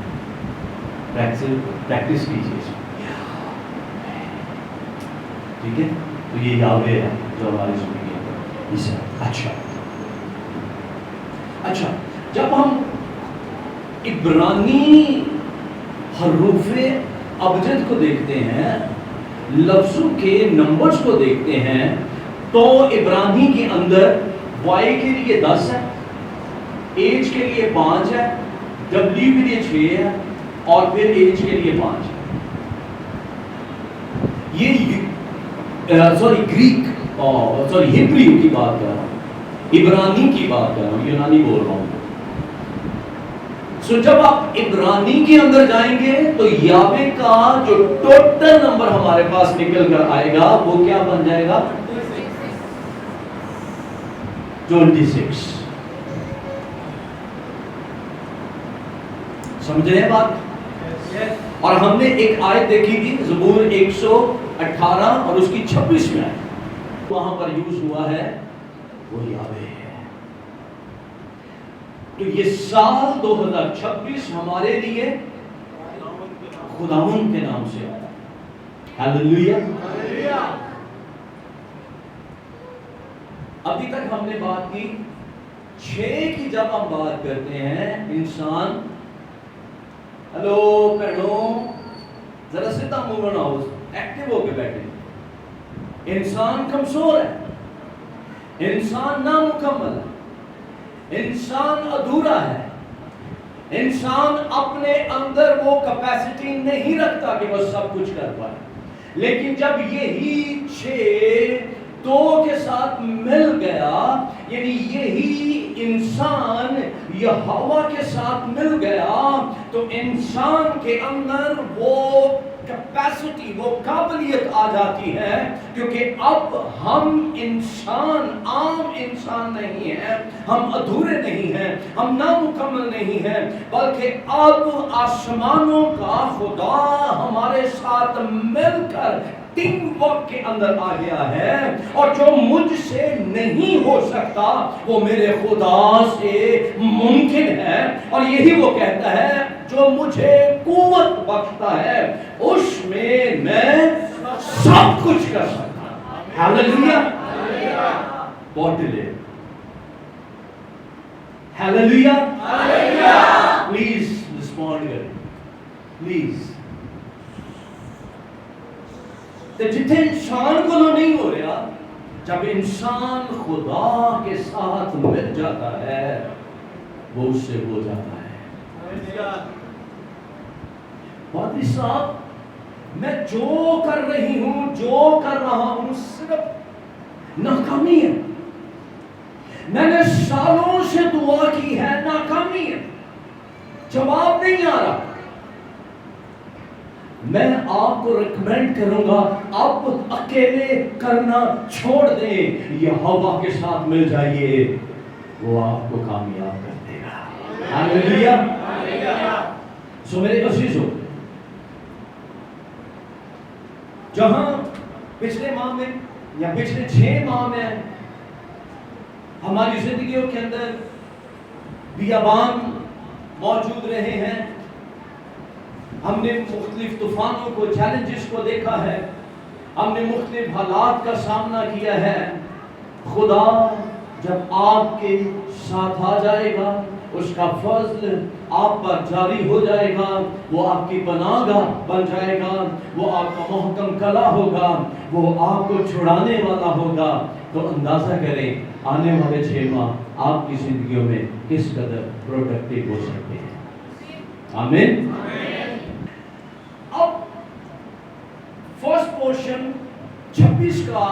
پریکٹس کیجیے, ٹھیک ہے. تو یہ یاوے ہے جو ہماری زندگی میں. اچھا, جب ہم عبرانی حروف ابجد کو دیکھتے ہیں, لفظوں کے نمبرز کو دیکھتے ہیں, تو عبرانی کے اندر وائی کے لیے 10 ہے, ایج کے لیے 5 ہے, ڈبلیو کے لیے 6 ہے, اور پھر ایج کے لیے 5 ہے. یہ گریک ہبریو کی بات کر رہا ہوں, عبرانی کی بات کر رہا ہوں, یونانی بول رہا ہوں. سو جب آپ عبرانی کے اندر جائیں گے تو یاوے کا جو ٹوٹل نمبر ہمارے پاس نکل کر آئے گا وہ کیا بن جائے گا؟ 26. سمجھ رہے ہیں بات؟ اور ہم نے ایک آیت دیکھی تھی زبور 118 اور اس کی 26 میں آیت، وہاں پر یوز ہوا ہے وہ یاوے ہے۔ تو یہ سال 2026 ہمارے لیے خداوند کے نام سے آیا۔ ہیلیلویا۔ ابھی تک ہم نے بات کی 6 کی، جب ہم بات کرتے ہیں انسان، ہلو بہنوں ذرا سیدھا منہ بناؤ، ایکٹیو ہو کے بیٹھے۔ انسان کمزور ہے، انسان نامکمل ہے، انسان ادھورا ہے، انسان اپنے اندر وہ کیپیسٹی نہیں رکھتا کہ وہ سب کچھ کر پائے۔ لیکن جب یہی 6 2 کے ساتھ مل گیا، یعنی یہی انسان یہوہ کے ساتھ مل گیا، تو انسان کے اندر وہ کیپیسٹی، وہ قابلیت آ جاتی ہے، کیونکہ اب ہم انسان عام انسان نہیں ہیں، ہم ادھورے نہیں ہیں، ہم نامکمل نہیں ہیں، بلکہ اب آسمانوں کا خدا ہمارے ساتھ مل کر ٹیم ورک کے اندر آ گیا ہے، اور جو مجھ سے نہیں ہو سکتا وہ میرے خدا سے ممکن ہے۔ اور یہی وہ کہتا ہے جو مجھے قوت بخشتا ہے اس میں سب کچھ کر سکتا ہوں۔ ہیلیلویا۔ بہت ڈیلے، ہیلیلویا۔ پلیز رسپونڈ کریں پلیز۔ جتنے انسان کو نہیں ہو رہا، جب انسان خدا کے ساتھ مل جاتا ہے وہ اس سے ہو جاتا ہے۔ پادری صاحب میں جو کر رہی ہوں، جو کر رہا ہوں، صرف ناکامی ہے، میں نے سالوں سے دعا کی ہے، ناکامی ہے، جواب نہیں آ رہا۔ میں آپ کو ریکمینڈ کروں گا آپ اکیلے کرنا چھوڑ دیں، یہوہ کے ساتھ مل جائیے، وہ آپ کو کامیاب کر دے گا۔ ہیلیلویا۔ سو میرے عزیزو، جہاں پچھلے ماہ میں یا پچھلے 6 ماہ میں ہماری زندگیوں کے اندر بیابان موجود رہے ہیں، ہم نے مختلف طوفانوں کو، چیلنجز کو دیکھا ہے، ہم نے مختلف حالات کا سامنا کیا ہے، خدا جب آپ کے ساتھ آ جائے گا، اس کا فضل آپ پر جاری ہو جائے گا، وہ آپ کی پناہ گاہ بن جائے گا، وہ آپ کا محکم کلا ہوگا، وہ آپ کو چھڑانے والا ہوگا، تو اندازہ کریں آنے والے 6 ماہ آپ کی زندگیوں میں کس قدر پروڈکٹیو ہو سکتے ہیں۔ آمین۔ اب فرسٹ پورشن 26 کا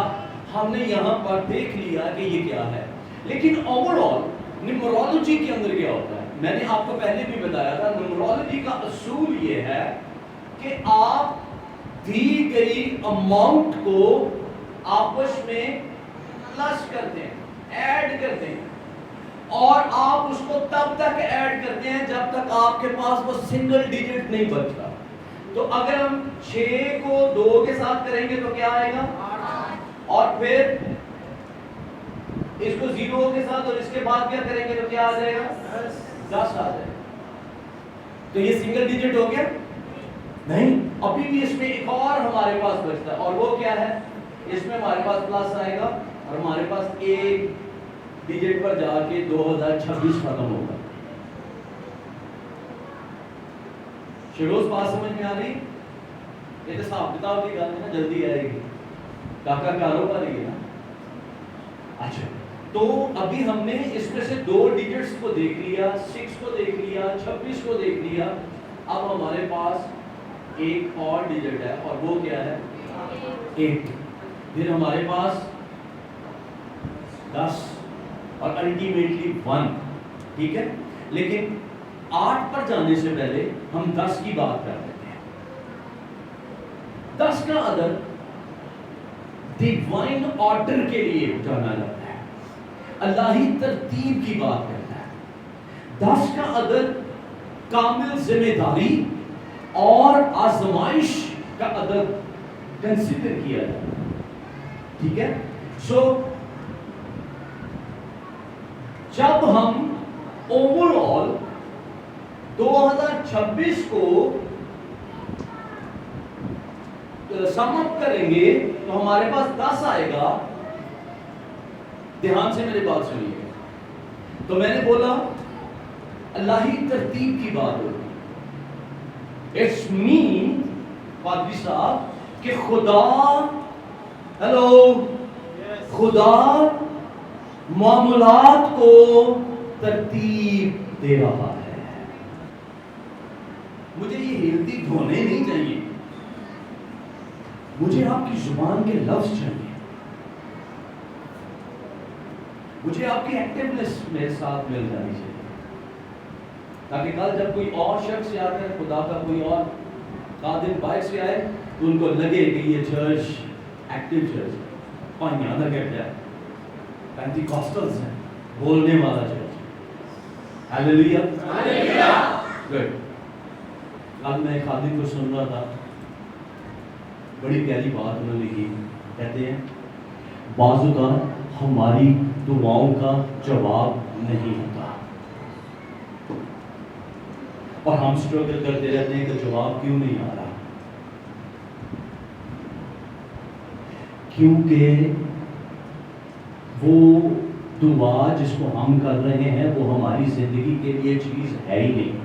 ہم نے یہاں پر دیکھ لیا کہ یہ کیا ہے، لیکن اوور آل نیمرولوجی کے اندر کیا ہوتا ہے، میں نے آپ کو پہلے بھی بتایا تھا، نیمرولوجی کا اصول یہ ہے کہ آپ دی گئی اماؤنٹ کو آپس میں پلس کرتے ہیں، ایڈ کرتے ہیں، اور آپ اس کو تب تک ایڈ کرتے ہیں جب تک آپ کے پاس وہ سنگل ڈیجٹ نہیں بچتا۔ تو اگر ہم 6 کو 2 کے ساتھ کریں گے تو کیا آئے گا، اور پھر اس کو 0 کے ساتھ اور اس کے بعد کیا کریں گے تو کیا آ جائے گا، 10 آ جائے گا۔ تو یہ سنگل ڈیجٹ ہو گیا نہیں، ابھی بھی اس میں ایک اور ہمارے پاس بچتا ہے، اور وہ کیا ہے، اس میں ہمارے پاس پلس آئے گا، اور ہمارے پاس ایک ڈیجٹ پر جا کے 2026 ختم ہوگا۔ شروع بات سمجھ میں آ رہی؟ یہ تو حساب کتاب کی گل ہے نا، جلدی آئے گی، کاکا کاروبار ہی ہے نا۔ اچھا، تو ابھی ہم نے اس میں سے 2 ڈیجٹس کو دیکھ لیا، 6 کو دیکھ لیا، 26 کو دیکھ لیا، اب ہمارے پاس ایک اور ڈیجٹ ہے، اور وہ کیا ہے، 8۔ پھر ہمارے پاس 10 اور الٹیمیٹلی 1، ٹھیک ہے، لیکن 8 پر جانے سے پہلے ہم 10 کی بات کر لیتے ہیں۔ 10 کا عدد ڈیوائن آرڈر کے لیے جانا جاتا ہے، الہی ترتیب کی بات کرتا ہے۔ 10 کا عدد کامل ذمہ داری، اور آزمائش کا عدد کنسیڈر کیا جائے. ٹھیک ہے. سو جب ہم اوور آل 2026 کو سم اپ کریں گے تو ہمارے پاس 10 آئے گا. دھیان سے میری بات سنیے. تو میں نے بولا اللہی ترتیب کی بات ہوگی. اٹس مین پادری صاحب کہ خدا خدا معاملات کو ترتیب دے رہا ہے. مجھے یہ ہلتی دھونے نہیں چاہیے, مجھے آپ کی زبان کے لفظ چاہیے, مجھے آپ کی ایکٹیونیس میرے ساتھ مل جانی چاہیے, تاکہ کل جب کوئی اور شخص یاد ہے, خدا کا کوئی اور خادم باہر سے آئے تو ان کو لگے کہ یہ چرچ ایکٹیو چرچ ہے, پائیاں نہ کہتے ہیں, پینٹیکوسٹلز ہیں, بولنے والا چرچ. Hallelujah good. کل میں خادم کو سن رہا تھا, بڑی پیاری بات انہوں نے کی. کہتے ہیں بعض اوقات ہماری دعاؤں کا جواب نہیں ہوتا اور ہم اسٹرگل کرتے رہتے ہیں کہ جواب کیوں نہیں آ رہا. کیونکہ وہ دعا جس کو ہم کر رہے ہیں وہ ہماری زندگی کے لیے چیز ہے ہی نہیں.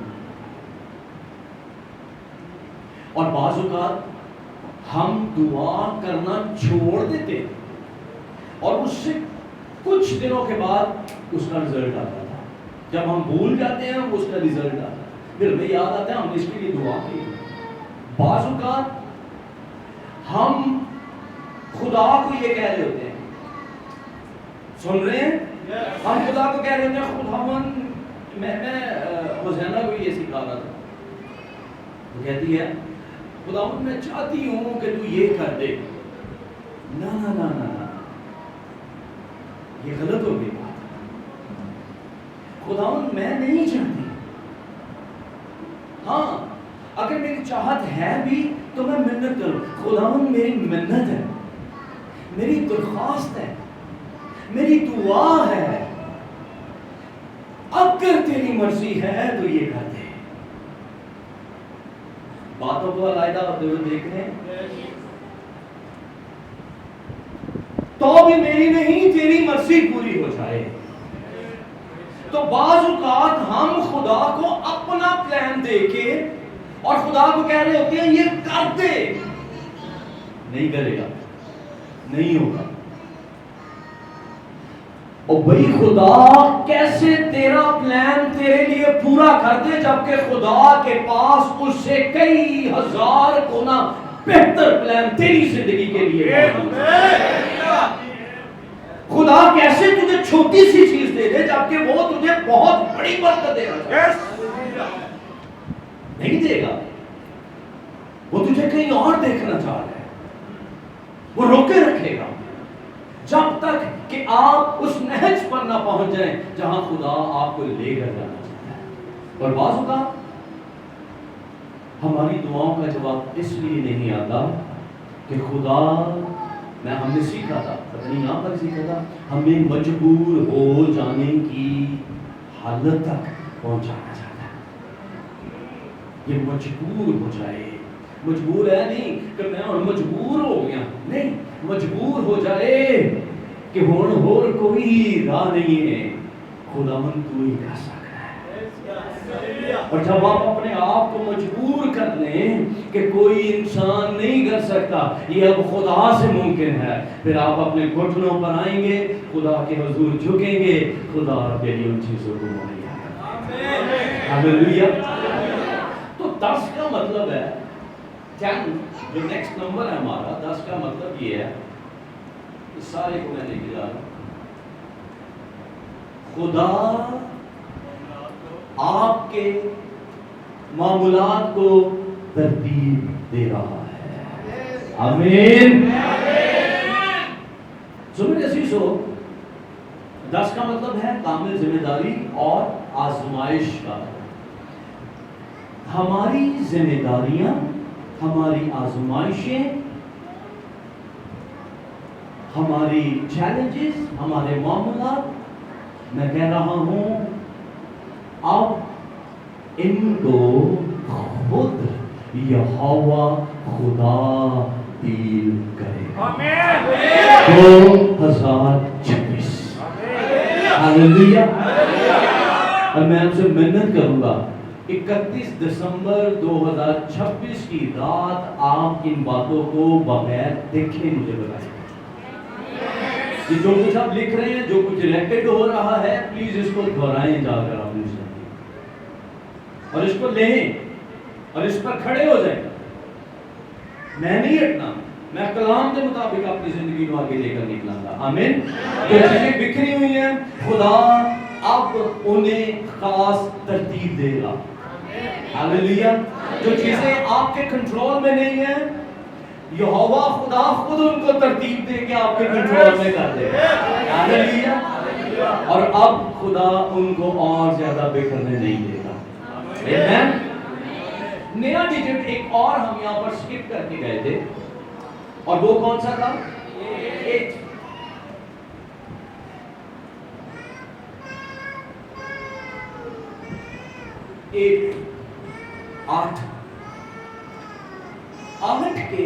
اور بعض اوقات ہم دعا کرنا چھوڑ دیتے اور اس سے کچھ دنوں کے بعد اس کا رزلٹ آتا تھا. جب ہم بھول جاتے ہیں اس کا رزلٹ آتا ہے, پھر ہمیں یاد آتا ہے ہم نے اس کے لیے دعا کی. بعض اوقات ہم خدا کو یہ کہہ رہے ہوتے ہیں, سن رہے ہیں, ہم خدا کو کہہ رہے ہوتے ہیں خداوند میں حسینہ کو یہ سکھا رہا تھا, وہ کہتی ہے خداوند میں چاہتی ہوں کہ تو یہ کر دے. نا نا نا نا نا, یہ غلط ہو گئی بات. خداوند میں نہیں چاہتی. ہاں اگر میری چاہت ہے بھی تو میں منت کروں. خداوند میری منت ہے, میری درخواست ہے, میری دعا ہے, اگر تیری مرضی ہے تو یہ کر دے. باتوں کو علیحدہ ہوتے ہوئے دیکھ رہے ہیں. تو بھی میری نہیں تیری مرضی پوری ہو جائے. تو بعض اوقات ہم خدا کو اپنا پلان دے کے اور خدا کو کہہ رہے ہوتے ہیں یہ کر دے, نہیں کرے گا, نہیں ہوگا. اور بھائی خدا کیسے تیرا پلان تیرے لیے پورا کر دے جبکہ خدا کے پاس اس سے کئی ہزار گنا بہتر پلان تیری زندگی کے لیے ہے. خدا کیسے تجھے چھوٹی سی چیز دے دے جبکہ وہ تجھے بہت بڑی برکت دے رہا ہے. نہیں دے گا, وہ تجھے کہیں اور دیکھنا چاہ رہا ہے, وہ روکے رکھے گا جب تک کہ آپ اس نہج پر نہ پہنچ جائیں جہاں خدا آپ کو لے کر جانا چاہتا ہے. اور بعض اوقات ہماری دعاؤں کا جواب اس لیے نہیں آتا کہ خدا, ہم نے سیکھا تھا, پتہ نہیں یہاں پر سیکھا تھا, ہمیں مجبور ہو جانے کی حالت تک پہنچانا چاہتا ہے. یہ مجبور ہو جائے, مجبور ہے نہیں کہ میں اور مجبور ہو گیا, نہیں, مجبور ہو جائے کہ ہور کوئی راہ نہیں ہے, خداوند تو ہی کر سکتا ہے. اور جب آپ اپنے آپ کو مجبور کر لیں کہ کوئی انسان نہیں کر سکتا, یہ اب خدا سے ممکن ہے, پھر آپ اپنے گھٹنوں پر آئیں گے, خدا کے حضور جھکیں گے, خدا آپ کے لیے ان چیزوں کو مہیا کرے گا. ہاللیلویا. تو 10 کا مطلب ہے 10, جو نیکسٹ نمبر ہے ہمارا 10 کا مطلب یہ ہے, اس سارے کو میں لے کے جا رہا ہوں. خدا آپ کے معاملات کو ترتیب دے رہا ہے. آمین. سنیں عزیزو, 10 کا مطلب ہے کامل ذمہ داری اور آزمائش کا. ہماری ذمہ داریاں، ہماری آزمائشیں، ہماری چیلنجز، ہمارے معاملات، میں کہہ رہا ہوں اب ان کو خود یہوہ خدا ڈیل کرے گا۔ 2026 ہاللیلویہ۔ اور میں آپ سے منت کروں گا 31 دسمبر 2026 کی رات آپ ان باتوں کو بغیر دیکھے مجھے بتائیں کہ جو کچھ آپ لکھ رہے ہیں، جو کچھ ریکارڈ ہو رہا ہے، پلیز اس کو دہرائیں جا کر اپنی زندگی اور اس کو لیں اور اس پر کھڑے ہو جائیں۔ میں نہیں ہٹنا، میں کلام کے مطابق اپنی زندگی کو آگے لے کر نکلاں گا۔ آمین۔ جو چیزیں بکھری ہوئی ہیں خدا اب انہیں خاص ترتیب دے گا۔ ہاللیلویہ۔ جو چیزیں آپ کے کنٹرول میں نہیں ہیں، یہوہ خدا خود ان کو ترتیب دے کے آپ کے کنٹرول میں کر دے گا۔ ہاللیلویہ۔ اور اب خدا ان کو اور زیادہ بکھرنے نہیں دے گا۔ آمین۔ نیا ڈیجٹ ایک اور ہم یہاں پر سکپ کر کے گئے تھے، اور وہ کون سا تھا؟ 8۔ آٹھ کے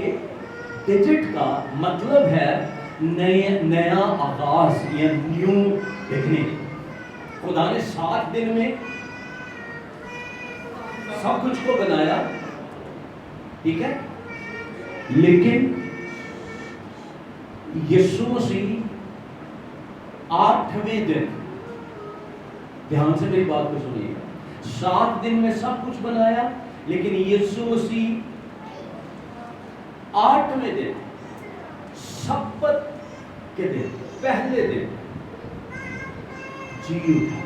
ڈیجٹ کا مطلب ہے نیا آغاز یا نیو بگننگ۔ خدا نے 7 دن میں سب کچھ کو بنایا، ٹھیک ہے، لیکن یسوع مسیح 8ویں دن، دھیان سے میری بات کو سنیے گا، 7 دن میں سب کچھ بنایا، لیکن یسوع مسیح 8ویں دن، سبت کے دن، پہلے دن جی اٹھا،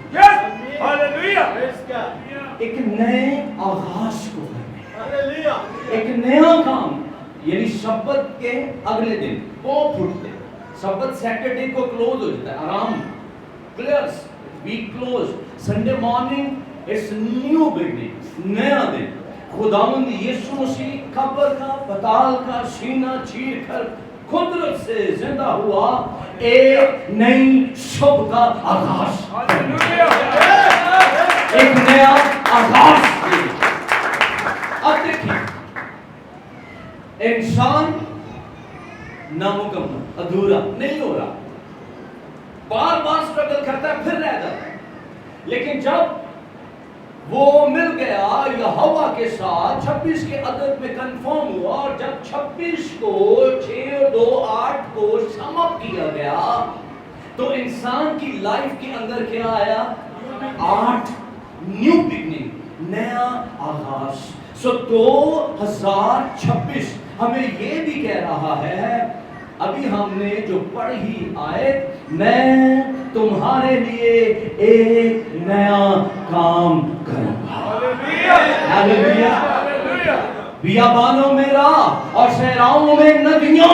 ایک نئے آغاز کو کرنے، ایک نیا کام، یعنی سبت کے اگلے دن پاؤں پھوٹتے، سبت سیٹرڈے کو کلوز ہو جاتا ہے، آرام، clears, wake close, Sunday morning it's new beginning, نیا دن۔ خداوند یسوع مسیح قبر کا، پتال کا سینہ چیر کر قدرت سے زندہ ہوا، ایک نئی شب کا آغاز، ایک نیا آغاز۔ اب دیکھیں، انسان نامکمل، ادھورا نہیں ہو رہا، بار بار سٹرگل کرتا ہے، پھر رہ جاتا ہے، لیکن جب وہ مل گیا یہوہ کے ساتھ، 26 کے عدد میں کنفرم ہوا، اور جب 26 کو 6 اور 2 8 کو سم اپ کیا گیا، تو انسان کی لائف کے اندر کیا آیا؟ 8 نیو بگننگ، نیا آغاز۔ سو 2026 ہمیں یہ بھی کہہ رہا ہے، ابھی ہم نے جو پڑھی آیت، میں تمہارے لیے ایک نیا کام کروں گا۔ ہاللیلویہ۔ بیابانوں میں راہ اور صحراؤں میں ندیاں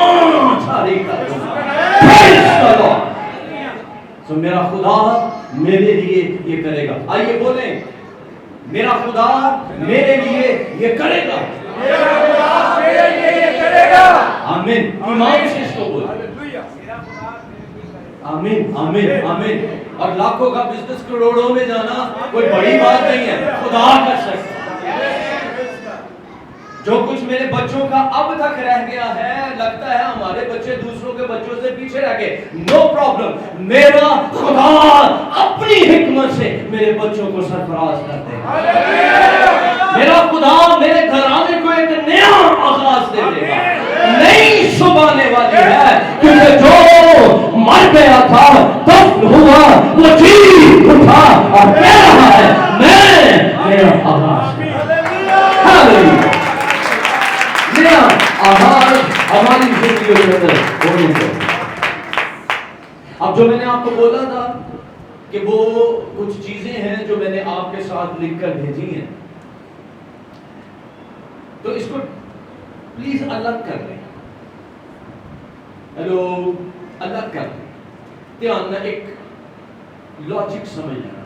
جاری کر دوں گا۔ سو میرا خدا میرے لیے یہ کرے گا۔ آئیے بولیں، میرا خدا میرے لیے یہ کرے گا۔ آمین۔ ایمان سے اس کو بولیں، آمین آمین آمین۔ اور لاکھوں کا بزنس کروڑوں میں جانا کوئی بڑی بات نہیں ہے، خدا کر سکتا ہے۔ جو کچھ میرے بچوں کا اب تک رہ گیا ہے، لگتا ہے ہمارے بچے دوسروں کے بچوں سے پیچھے رہ گئے، نو پرابلم، میرا خدا اپنی حکمت سے میرے بچوں کو سرفراز کر دے گا۔ میرا خدا میرے گھرانے کو ایک نیا آغاز دے دے گا، نئی صبح آنے والی ہے، کیونکہ جو مر گیا تھا، دفن ہوا، وہ جی اٹھا اور کہہ رہا ہے میں نیا آغاز نیا آغاز ہماری زندگی کے اندر ہونے سے۔ اب جو میں نے آپ کو بولا تھا کہ وہ کچھ چیزیں ہیں جو میں نے آپ کے ساتھ لکھ کر بھیجی ہیں، تو اس کو پلیز الگ کر لیں، ہیلو، الگ کر لیں، دھیان نہ، ایک لاجک سمجھ لینا۔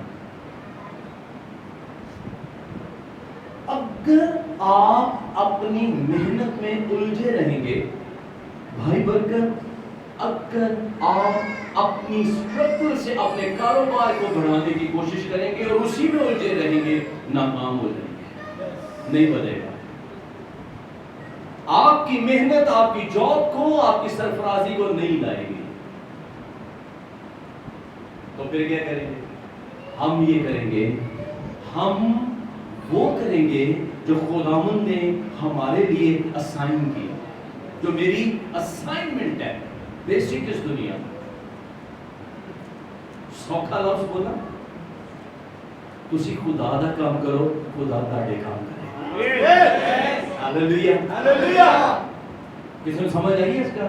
اب اگر آپ اپنی محنت میں الجھے رہیں گے بھائی برکت، اگر آپ اپنی اسٹرگل سے اپنے کاروبار کو بڑھانے کی کوشش کریں گے اور اسی میں الجھے رہیں گے، ناکام ہو جائیں گے، نہیں بنے گا۔ آپ کی محنت آپ کی جاب کو، آپ کی سرفرازی کو نہیں لائے گی، تو پھر کیا کریں گے؟ ہم یہ کریں گے، ہم وہ کریں گے جو خداوند نے ہمارے لیے اسائن کیا، جو میری اسائنمنٹ ہے بیسک اس دنیا میں۔ سوکھا لفظ بولا، تسی خدا دا کام کرو، خدا تاڑے کام کرے۔ Hallelujah, hallelujah. کسی نے سمجھ آئی ہے اس کا؟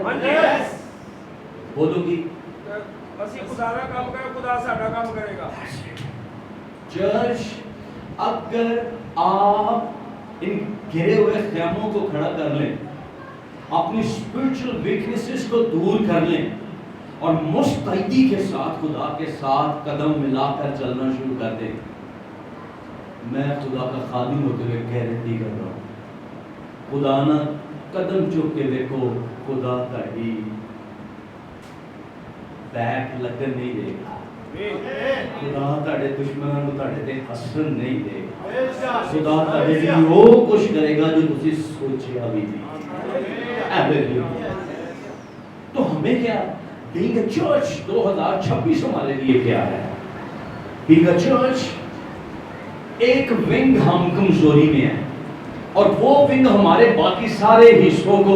بولو گی اسی خدا دا کام کرے، خدا ساڈا کام کرے گا۔ چرچ، اگر آپ ان گرے ہوئے خیموں کو کھڑا کر لیں، اپنی اسپرچل ویکنیسز کو دور کر لیں اور مستعدی کے ساتھ خدا کے ساتھ قدم ملا کر چلنا شروع کر دیں، میں خدا کا خادم ہوتے ہوئے گارنٹی کر رہا ہوں، خدا نہ قدم چک کے دیکھو، خدا تہاڈی بیک لگن نہیں دے گا، خدا تہاڈے دشمناں نوں تہاڈے تے حسن نہیں دے گا، خدا تہاڈے لیے وہ کچھ کرے گا جو تسی سوچیا بھی نہیں۔ تو ہمیں کیا being a church 2026 ہمارے لیے کیا ہے؟ being a church ایک ونگ ہم کمزوری میں ہے اور وہ ونگ ہمارے باقی سارے حصوں کو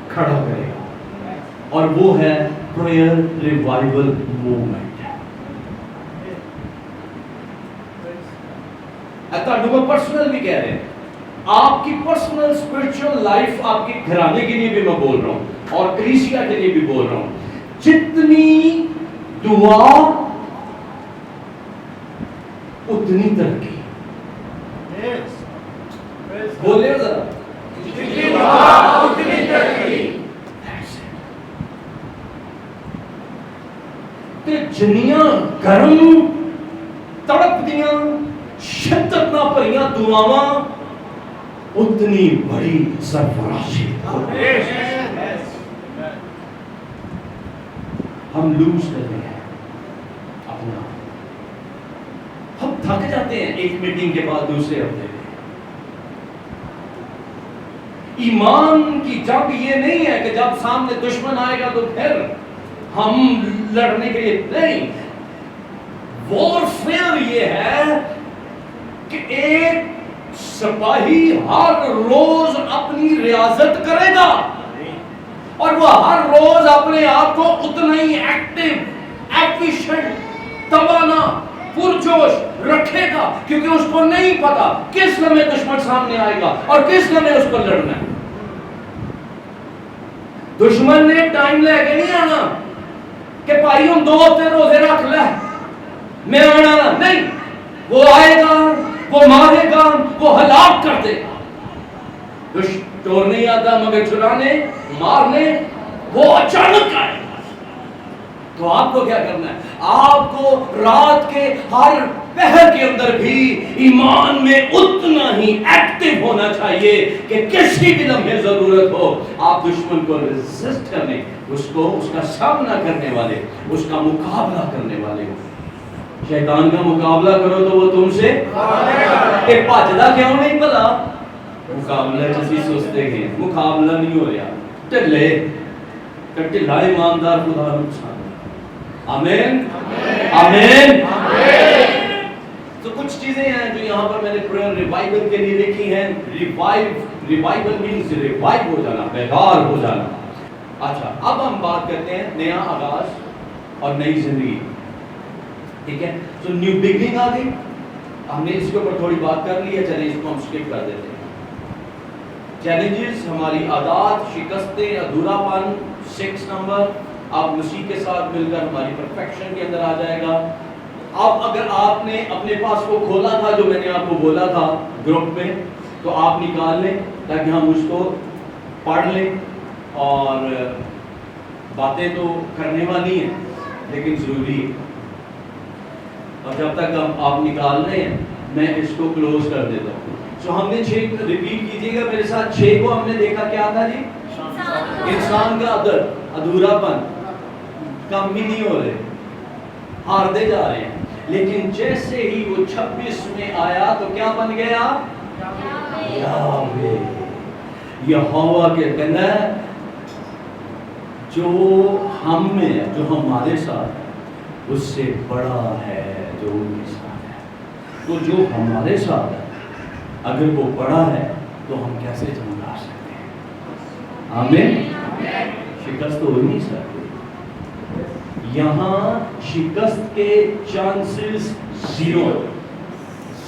کھڑا کرے گا، اور وہ ہے prayer revival movement۔ میں پرسنل بھی کہہ رہے ہیں، آپ کی پرسنل اسپرچل لائف، آپ کے گھرانے کے لیے بھی میں بول رہا ہوں اور کلیسیا کے لیے بھی بول رہا ہوں، جتنی دعا اتنی ترقی۔ بولے ذرا، جتنی دعا اتنی ترقی۔ جنیاں گرم تڑپ دیاں شدت نہ پریاں دعاواں اتنی بڑی سرفرازی۔ ہم لوز کر رہے ہیں اپنا، ہم تھک جاتے ہیں ایک میٹنگ کے بعد دوسرے ہفتے میں۔ ایمان کی جنگ یہ نہیں ہے کہ جب سامنے دشمن آئے گا تو پھر ہم لڑنے کے لیے نہیں، وارفیئر یہ ہے کہ ایک سپاہی ہر روز اپنی ریاضت کرے گا اور وہ ہر روز اپنے آپ کو اتنا ہی ایکٹیو، ایفیشنٹ، توانا، پرجوش رکھے گا، کیونکہ اس کو نہیں پتا کس لمحے دشمن سامنے آئے گا اور کس لمحے اس کو لڑنا ہے۔ دشمن نے ٹائم لے کے نہیں آنا کہ بھائی ہم 2 ہفتے روزے رکھ لے، میں آنا نہیں، وہ آئے گا، وہ مارے گا، وہ ہلاک کر دے گا۔ چور نہیں آتا مگر چرانے، مارنے، وہ اچانک آئے گا۔ تو آپ کو کیا کرنا ہے؟ آپ کو رات کے ہر پہر کے اندر بھی ایمان میں اتنا ہی ایکٹیو ہونا چاہیے کہ کسی بھی لمحے ضرورت ہو آپ دشمن کو ریزسٹ کرنے، اس کا سامنا کرنے والے، اس کا مقابلہ کرنے والے ہو۔ شیطان کا مقابلہ کرو تو وہ تم سے کہ بھجدا کیوں نہیں بھلا؟ مقابلہ جیسی سوچتے ہیں، مقابلہ نہیں ہو رہا، ٹھلا ایماندار خدا نقصان۔ آمین آمین۔ تو کچھ چیزیں ہیں جو یہاں پر میں نے پریئر ریوائول کے لیے لکھی ہیں۔ ریوائول مینز ریوائو ہو جانا، بیدار ہو جانا۔ اچھا، اب ہم بات کرتے ہیں نیا آغاز اور نئی زندگی، ٹھیک ہے؟ تو نیو بگننگ آ گئی، ہم نے اس کے اوپر تھوڑی بات کر لی ہے، چلیں اس کو ہم سکپ کر دیتے ہیں۔ چیلنجز، ہماری عادات، شکستیں، ادھورا پن، 6 نمبر، آپ مسیح کے ساتھ مل کر ہماری پرفیکشن کے اندر آ جائے گا۔ اب اگر آپ نے اپنے پاس وہ کھولا تھا جو میں نے آپ کو بولا تھا گروپ میں، تو آپ نکال لیں تاکہ ہم اس کو پڑھ لیں، اور باتیں تو کرنے والی ہیں لیکن ضروری ہے، اور جب تک آپ نکال رہے ہیں میں اس کو کلوز کر دیتا ہوں. سو ہم نے 6 ریپیٹ کیجیے گا میرے ساتھ. 6 کو ہم نے دیکھا کیا تھا جی؟ انسان کا ادھورا پن، کم ہی نہیں ہو رہے، ہارتے جا رہے ہیں. لیکن جیسے ہی وہ 26 میں آیا تو کیا بن گیا؟ یاوے. یہوہ کے کہنا ہے جو ہم میں ہے، جو ہمارے ساتھ ہے اس سے بڑا ہے جو ان کے ساتھ ہے. تو جو ہمارے ساتھ ہے اگر وہ بڑا ہے تو ہم کیسے جنگ ہار سکتے ہیں؟ آمین. شکست تو ہو نہیں سکتی. یہاں شکست کے چانسز زیرو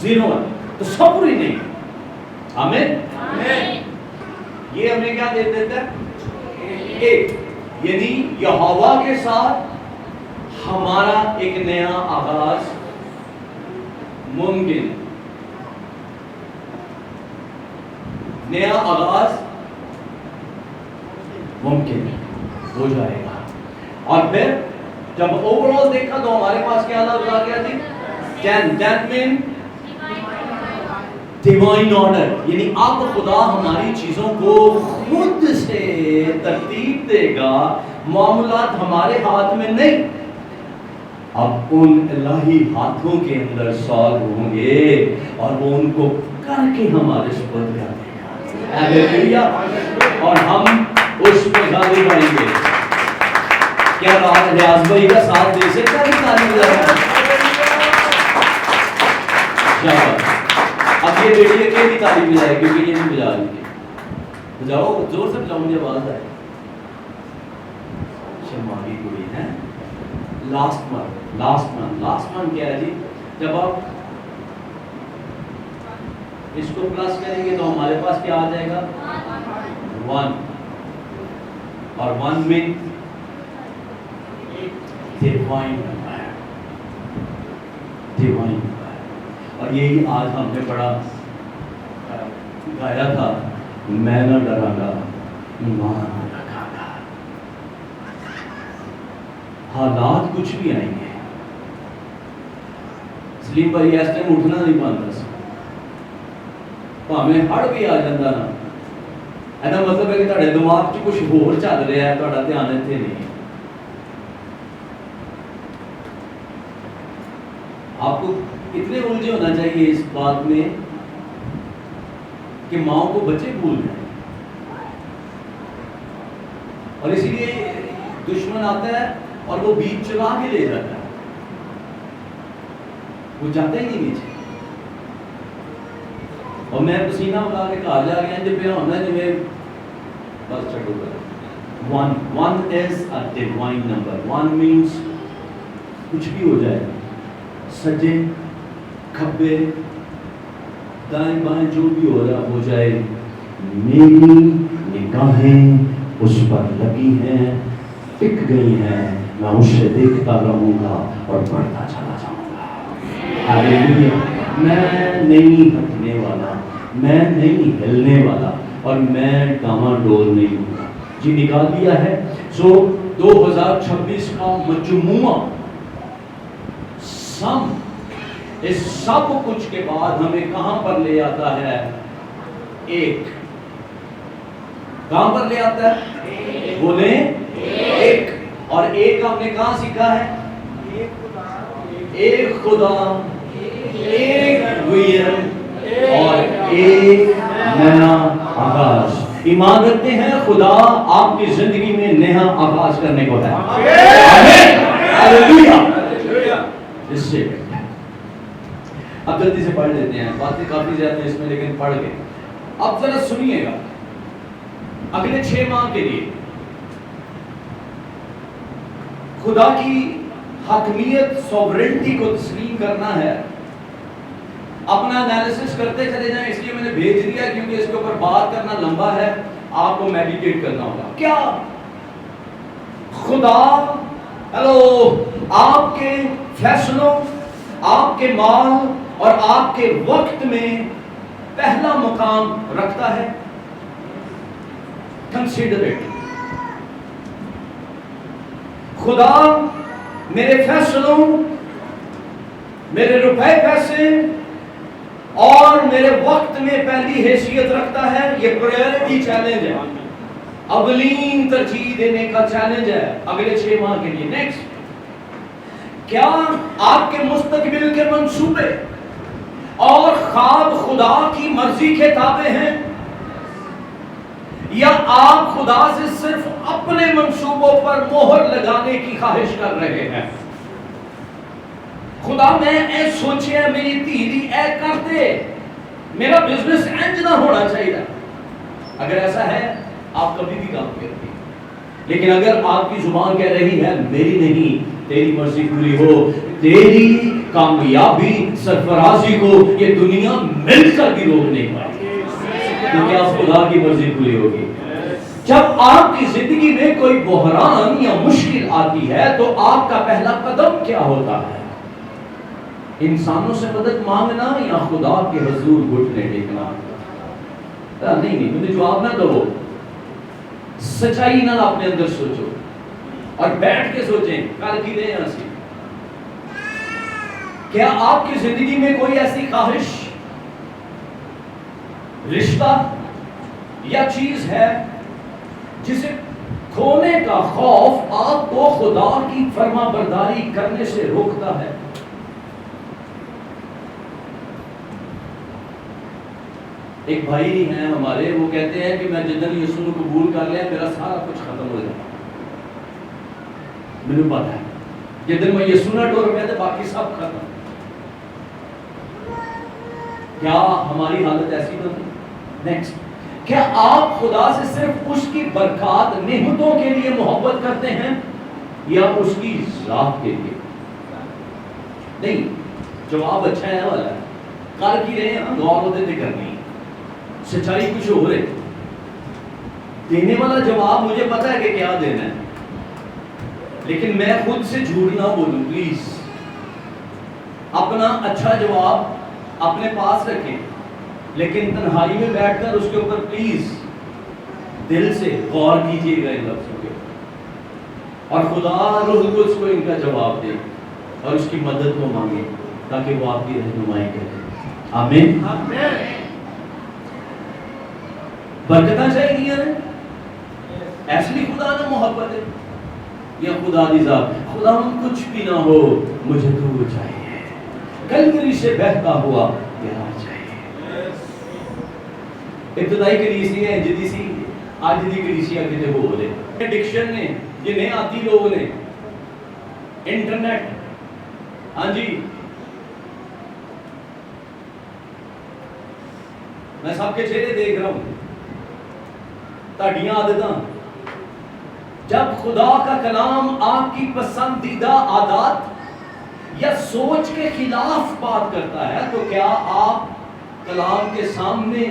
ہے، تو صبر ہی نہیں. آمین. یہ ہمیں کیا دے دیتا ہے؟ ایک، یعنی یہوہ کے ساتھ ہمارا ایک نیا آغاز ممکن، نیا آغاز ممکن ہو جائے گا. اور پھر جب اوور آل دیکھا تو ہمارے پاس کیا لفظ آ گیا تھی؟ 10 مین ڈیوائن آرڈر. یعنی اب خدا ہماری چیزوں کو خود سے ترتیب دے گا، معاملات ہمارے ہاتھ میں نہیں، اب ان الہی ہاتھوں کے اندر سالو ہوں گے اور وہ ان کو کر کے ہمارے سپرد کر دے گا. ہاللیلویا. اور ہم اس پہ غالب آئیں گے. کیا ریاض بھائی کا ساتھ دے سکتا ہے؟ تعلیم لگا. اب یہ بیٹی اکیلی تعلیم بجائے کیونکہ یہ نہیں بجا رہی تھی. بجاؤ زور سے بجاؤ، مجھے آواز آئے. شمالی کوئی ہے. لاسٹ منتھ کیا ہے جی؟ جب آپ اس کو پلس کریں گے تو ہمارے پاس کیا آ جائے گا؟ 1. اور 1 میں ڈیوائن نمبر. اور یہی آج ہم نے بڑا گایا تھا، میں نہ ڈرا گا ایمان رکھا گا. حالات کچھ بھی آئیں گے. سلیم بھائی اس ٹائم اٹھنا نہیں پاتا سی، ہمیں ہڑ بھی آ جاتا نا. ایسا مطلب ہے کہ تھوڑے دماغ چ کچھ ہور چل رہا ہے، تھوڑا دھیان اتنے نہیں. آپ کو اتنے الجھے ہونا چاہیے اس بات میں کہ ماؤں کو بچے بھول جائیں، اور اسی لیے دشمن آتا ہے اور وہ بیچ چلا کے لے جاتا ہے، وہ جاتا ہی نہیں نیچے. اور میں پسینہ اٹھا کے گھر جا گیا جب پہ ہونا جی میں بس چھوڑو کر. 1 is a divine number. 1 means کچھ بھی ہو جائے، سجے کھبے دائیں بائیں جو بھی ہو رہا ہو جائے، میری نگاہیں اس پر لگی ہیں، ٹک گئی ہیں، میں اسے دیکھتا رہوں گا اور بڑھتا چلا جاؤں گا. ہاللیلویا. میں نہیں ہٹنے والا، میں نہیں ہلنے والا، اور میں ڈاواڈول نہیں ہوں گا. جی نکال دیا ہے. سو 2026 کا مجموعہ اس سب کچھ کے بعد ہمیں کہاں پر لے آتا ہے؟ ایک. کہاں پر لے آتا ہے؟ بولے ایک. اور ایک ہم نے کہاں سیکھا ہے؟ ایک خدا، ایک ویژن اور ایک نیا آغاز. ایمان رکھتے ہیں خدا آپ کی زندگی میں نیا آغاز کرنے کو ہے. آمین. ہاللیلویا. اس سے اب جلدی سے پڑھ لیتے ہیں، باتیں کافی زیادہ اس میں لیکن پڑھ گئے. اب ذرا سنیے گا. اگلے 6 ماہ کے لیے خدا کی حاکمیت، سوورنٹی کو تسلیم کرنا ہے. اپنا انالیسس کرتے چلے جائیں، اس لیے میں نے بھیج دیا کیونکہ اس کے اوپر بات کرنا لمبا ہے، آپ کو میڈیٹیٹ کرنا ہوگا. کیا خدا آپ کے فیصلوں، آپ کے مال اور آپ کے وقت میں پہلا مقام رکھتا ہے؟ Consider it. خدا میرے فیصلوں، میرے روپے پیسے، میرے وقت میں پہلی حیثیت رکھتا ہے، یہ پرائیورٹی چیلنج ہے، اولین ترجیح دینے کا چیلنج ہے اگلے 6 ماہ کے لیے۔ نیکسٹ، کیا آپ کے مستقبل کے منصوبے اور خواب خدا کی مرضی کے تابع ہیں، یا آپ خدا سے صرف اپنے منصوبوں پر مہر لگانے کی خواہش کر رہے ہیں؟ خدا میں اے سوچے میری تیری اے کرتے، میرا بزنس انج نہ ہونا چاہیے۔ اگر ایسا ہے آپ کبھی بھی کام کرتے ہیں، لیکن اگر آپ کی زبان کہہ رہی ہے میری نہیں تیری مرضی پوری ہو، تیری کامیابی سرفرازی کو یہ دنیا مل کر بھی روک نہیں پائے، تو کیا خدا کی مرضی پوری ہوگی؟ جب آپ کی زندگی میں کوئی بحران یا مشکل آتی ہے تو آپ کا پہلا قدم کیا ہوتا ہے؟ انسانوں سے مدد مانگنا یا خدا کے حضور گھٹنے ٹیکنا؟ نہیں، مجھے جواب نہ دو، سچائی نہ اپنے اندر سوچو اور بیٹھ کے سوچیں کل کی دیں یہاں سے، کیا آپ کی زندگی میں کوئی ایسی خواہش، رشتہ یا چیز ہے جسے کھونے کا خوف آپ کو خدا کی فرما برداری کرنے سے روکتا ہے؟ ایک بھائی ہیں ہمارے، وہ کہتے ہیں کہ میں جدن یسوع کو قبول کر لیا میرا سارا کچھ ختم ہو جائے، مجھے پتا ہے جدن میں یسوع نہ ٹور گیا تو باقی سب ختم۔ کیا ہماری حالت ایسی نہیں؟ نیکسٹ، کیا آپ خدا سے صرف اس کی برکات نعمتوں کے لیے محبت کرتے ہیں یا اس کی ذات کے لیے؟ نہیں، جواب اچھا ہے والا ہے، کر کی رہے ہیں غور ہوتے تھے کرنی، سچائی کچھ ہو رہے، دینے والا جواب مجھے پتا ہے کہ کیا دینا ہے، لیکن میں خود سے جھوٹ نہ بولوں پلیز، اپنا اچھا جواب اپنے پاس رکھیں، لیکن تنہائی میں بیٹھ کر اس کے اوپر پلیز دل سے غور کیجیے گا ان لفظوں کے، اور خدا روح القدس کو ان کا جواب دے اور اس کی مدد کو مانگے تاکہ وہ آپ کی رہنمائی کرے۔ آمین۔ برکتاں چاہیے ہیں، ایسے بھی خدا نے محبت ہے، یا خدا دی ذات، خدا ہم کچھ بھی نہ ہو مجھے تو چاہیے، کلوری سے بہتا ہوا پیار چاہیے۔ ابتدائی کلیسیا ہے جدی سی، آج دی کلیسیا کتے ہو رہے ڈکشن نے جنہیں آتی لوگ نے انٹرنیٹ، ہاں جی میں سب کے چہرے دیکھ رہا ہوں، تاڑیاں عادتاں، جب خدا کا کلام آپ کی پسندیدہ عادات یا سوچ کے خلاف بات کرتا ہے تو کیا آپ کلام کے سامنے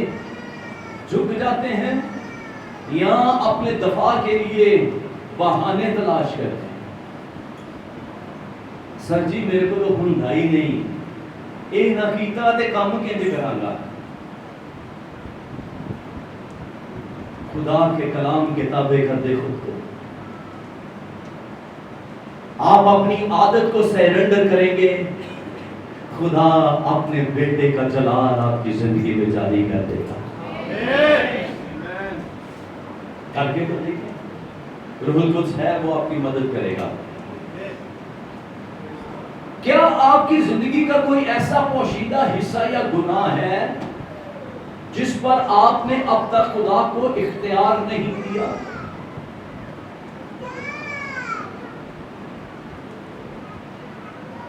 جھک جاتے ہیں یا اپنے دفاع کے لیے بہانے تلاش کرتے ہیں؟ سر جی میرے کو تو ہوندا ہی نہیں، اے نہ کیتا تے کام کینجے کراں گا؟ خدا کے کلام کے تابع کر دے خود کو، آپ اپنی عادت کو سرنڈر کریں گے، خدا اپنے بیٹے کا جلال آپ کی زندگی میں جاری کر دے گا۔ کر کے تو دیکھیں، روح القدس ہے وہ آپ کی مدد کرے گا۔ کیا آپ کی زندگی کا کوئی ایسا پوشیدہ حصہ یا گناہ ہے جس پر آپ نے اب تک خدا کو اختیار نہیں دیا؟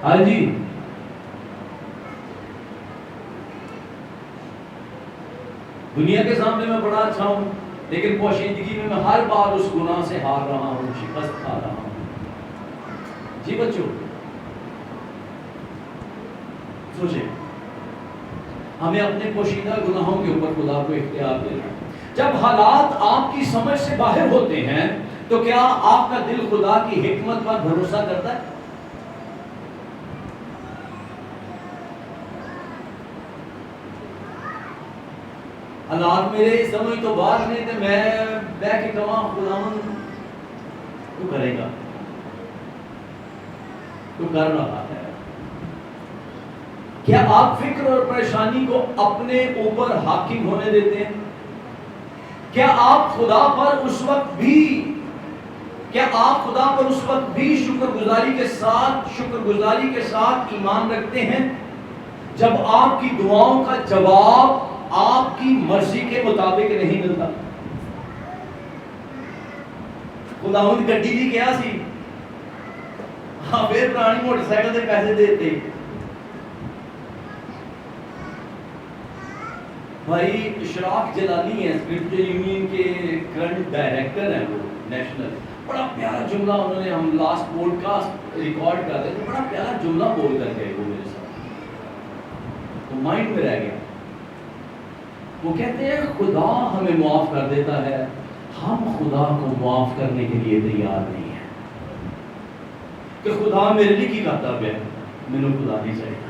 ہاں جی، دنیا کے سامنے میں بڑا اچھا ہوں، لیکن پوشیدگی میں ہر بار اس گناہ سے ہار رہا ہوں، شکست کھا رہا ہوں۔ جی بچوں سوچیں، ہمیں اپنے پوشیدہ گناہوں کے اوپر خدا کو اختیار دینا۔ جب حالات آپ کی سمجھ سے باہر ہوتے ہیں تو کیا آپ کا دل خدا کی حکمت پر بھروسہ کرتا ہے؟ حالات میرے سمجھ تو بات نہیں تھے، میں بہ کے کہاں خداوند تو کرے گا، تو کر رہا ہے۔ کیا آپ فکر اور پریشانی کو اپنے اوپر حاکم ہونے دیتے ہیں؟ کیا آپ خدا پر اس وقت بھی شکر گزاری کے ساتھ ایمان رکھتے ہیں جب آپ کی دعاؤں کا جواب آپ کی مرضی کے مطابق نہیں ملتا؟ خداوند گڈی دی کیا سی، ہاں پھر پرانی موٹر سائیکل سے پیسے دیتے. بھائی اشراق جلانی ہے اسپرچل یونین کے کرنٹ ڈائریکٹر ہیں، وہ نیشنل. بڑا پیارا جملہ انہوں نے، ہم لاسٹ پوڈ کاسٹ ریکارڈ کر رہے تھے، بڑا پیارا جملہ بول کر گئے وہ میرے ساتھ، تو مائنڈ میں رہ گیا. وہ کہتے ہیں خدا ہمیں معاف کر دیتا ہے، ہم خدا کو معاف کرنے کے لیے تیار نہیں ہیں. کہ خدا میرے لیے کی کرتا ہے، مینوں خدا نہیں چاہیے.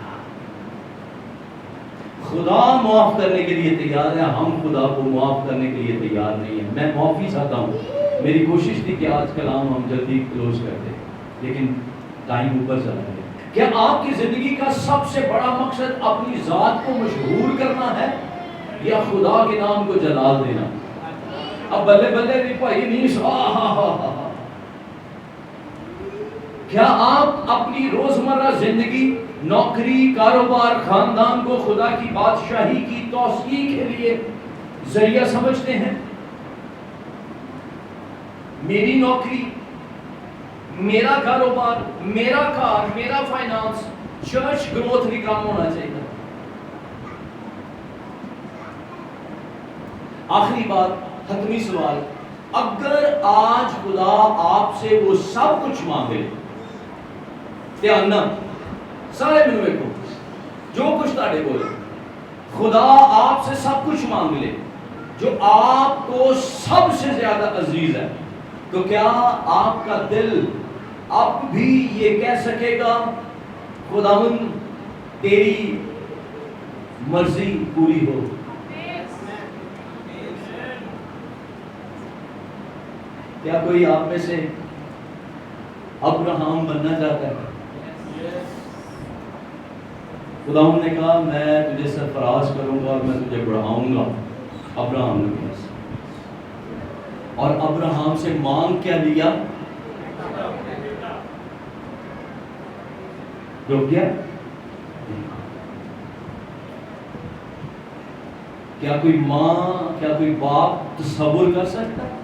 خدا معاف کرنے کے لیے تیار ہے، ہم خدا کو معاف کرنے کے لیے تیار نہیں ہیں. میں معافی چاہتا ہوں. میری کوشش تھی کہ آج کلام ہم جلدی کلوز کر دیں، لیکن ٹائم اوپر چلا گیا. کیا آپ کی زندگی کا سب سے بڑا مقصد اپنی ذات کو مشہور کرنا ہے یا خدا کے نام کو جلال دینا؟ اب بلے بلے بھی بھائی نہیں کیا آپ اپنی روزمرہ زندگی، نوکری، کاروبار، خاندان کو خدا کی بادشاہی کی توسیع کے لیے ذریعہ سمجھتے ہیں؟ میری نوکری، میرا کاروبار، میرا کار، میرا فائنانس چرچ گروتھ بھی کام ہونا چاہیے. آخری بات، حتمی سوال، اگر آج خدا آپ سے وہ سب کچھ مانگے، دھیان نہ سارے مینوں ویکھو، جو کچھ تہاڈے کول خدا آپ سے سب کچھ مانگ لے جو آپ کو سب سے زیادہ عزیز ہے، تو کیا آپ کا دل اب بھی یہ کہہ سکے گا خداوند تیری مرضی پوری ہو؟ کیا کوئی آپ میں سے ابراہم بننا چاہتا ہے؟ خداوند نے کہا میں تجھے سرفراز کروں گا اور میں تجھے بڑھاؤں گا. ابراہم نے کہا، اور ابراہم سے مانگ کیا لیا؟ رک گیا؟ کیا کوئی ماں، کیا کوئی باپ تصور کر سکتا ہے؟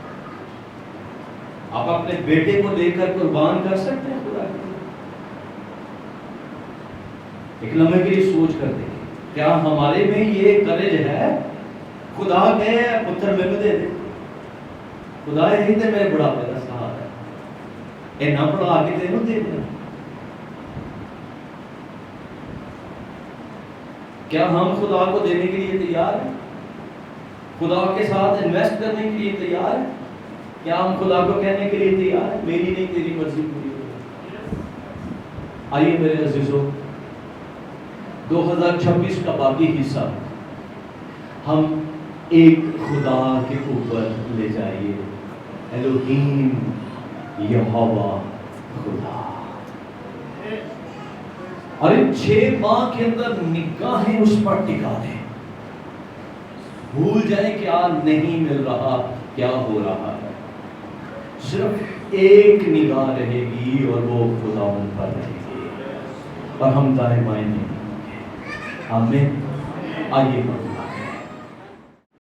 آپ اپنے بیٹے کو لے کر قربان کر سکتے ہیں خدا کے لیے؟ ایک لمحے کے لیے سوچ کر دیکھیں، کیا ہمارے میں یہ کریج ہے؟ خدا کہے پتر میں دے دے، خدا یہی تے میرے بڑھاپے کا سہارا ہے، نہ پڑھا کے تینوں دے دے. کیا ہم خدا کو دینے کے لیے تیار ہیں؟ خدا کے ساتھ انویسٹ کرنے کے لیے تیار ہیں؟ کیا ہم خدا کو کہنے کے لیے تیار ہیں میری نہیں تیری مرضی پوری ہو؟ آئیے میرے عزیزوں، 2026 کا باقی حصہ ہم ایک خدا کے اوپر لے جائیے. الوہیم یہوہ خدا، اور ان 6 ماہ کے اندر نگاہیں اس پر ٹکا دیں. بھول جائیں کیا نہیں مل رہا، کیا ہو رہا ہے. صرف ایک نگاہ رہے گی اور وہ خدا ان پر رہے گی، اور ہم دائیں بائیں نہیں ہوں گے. آمین. آئیے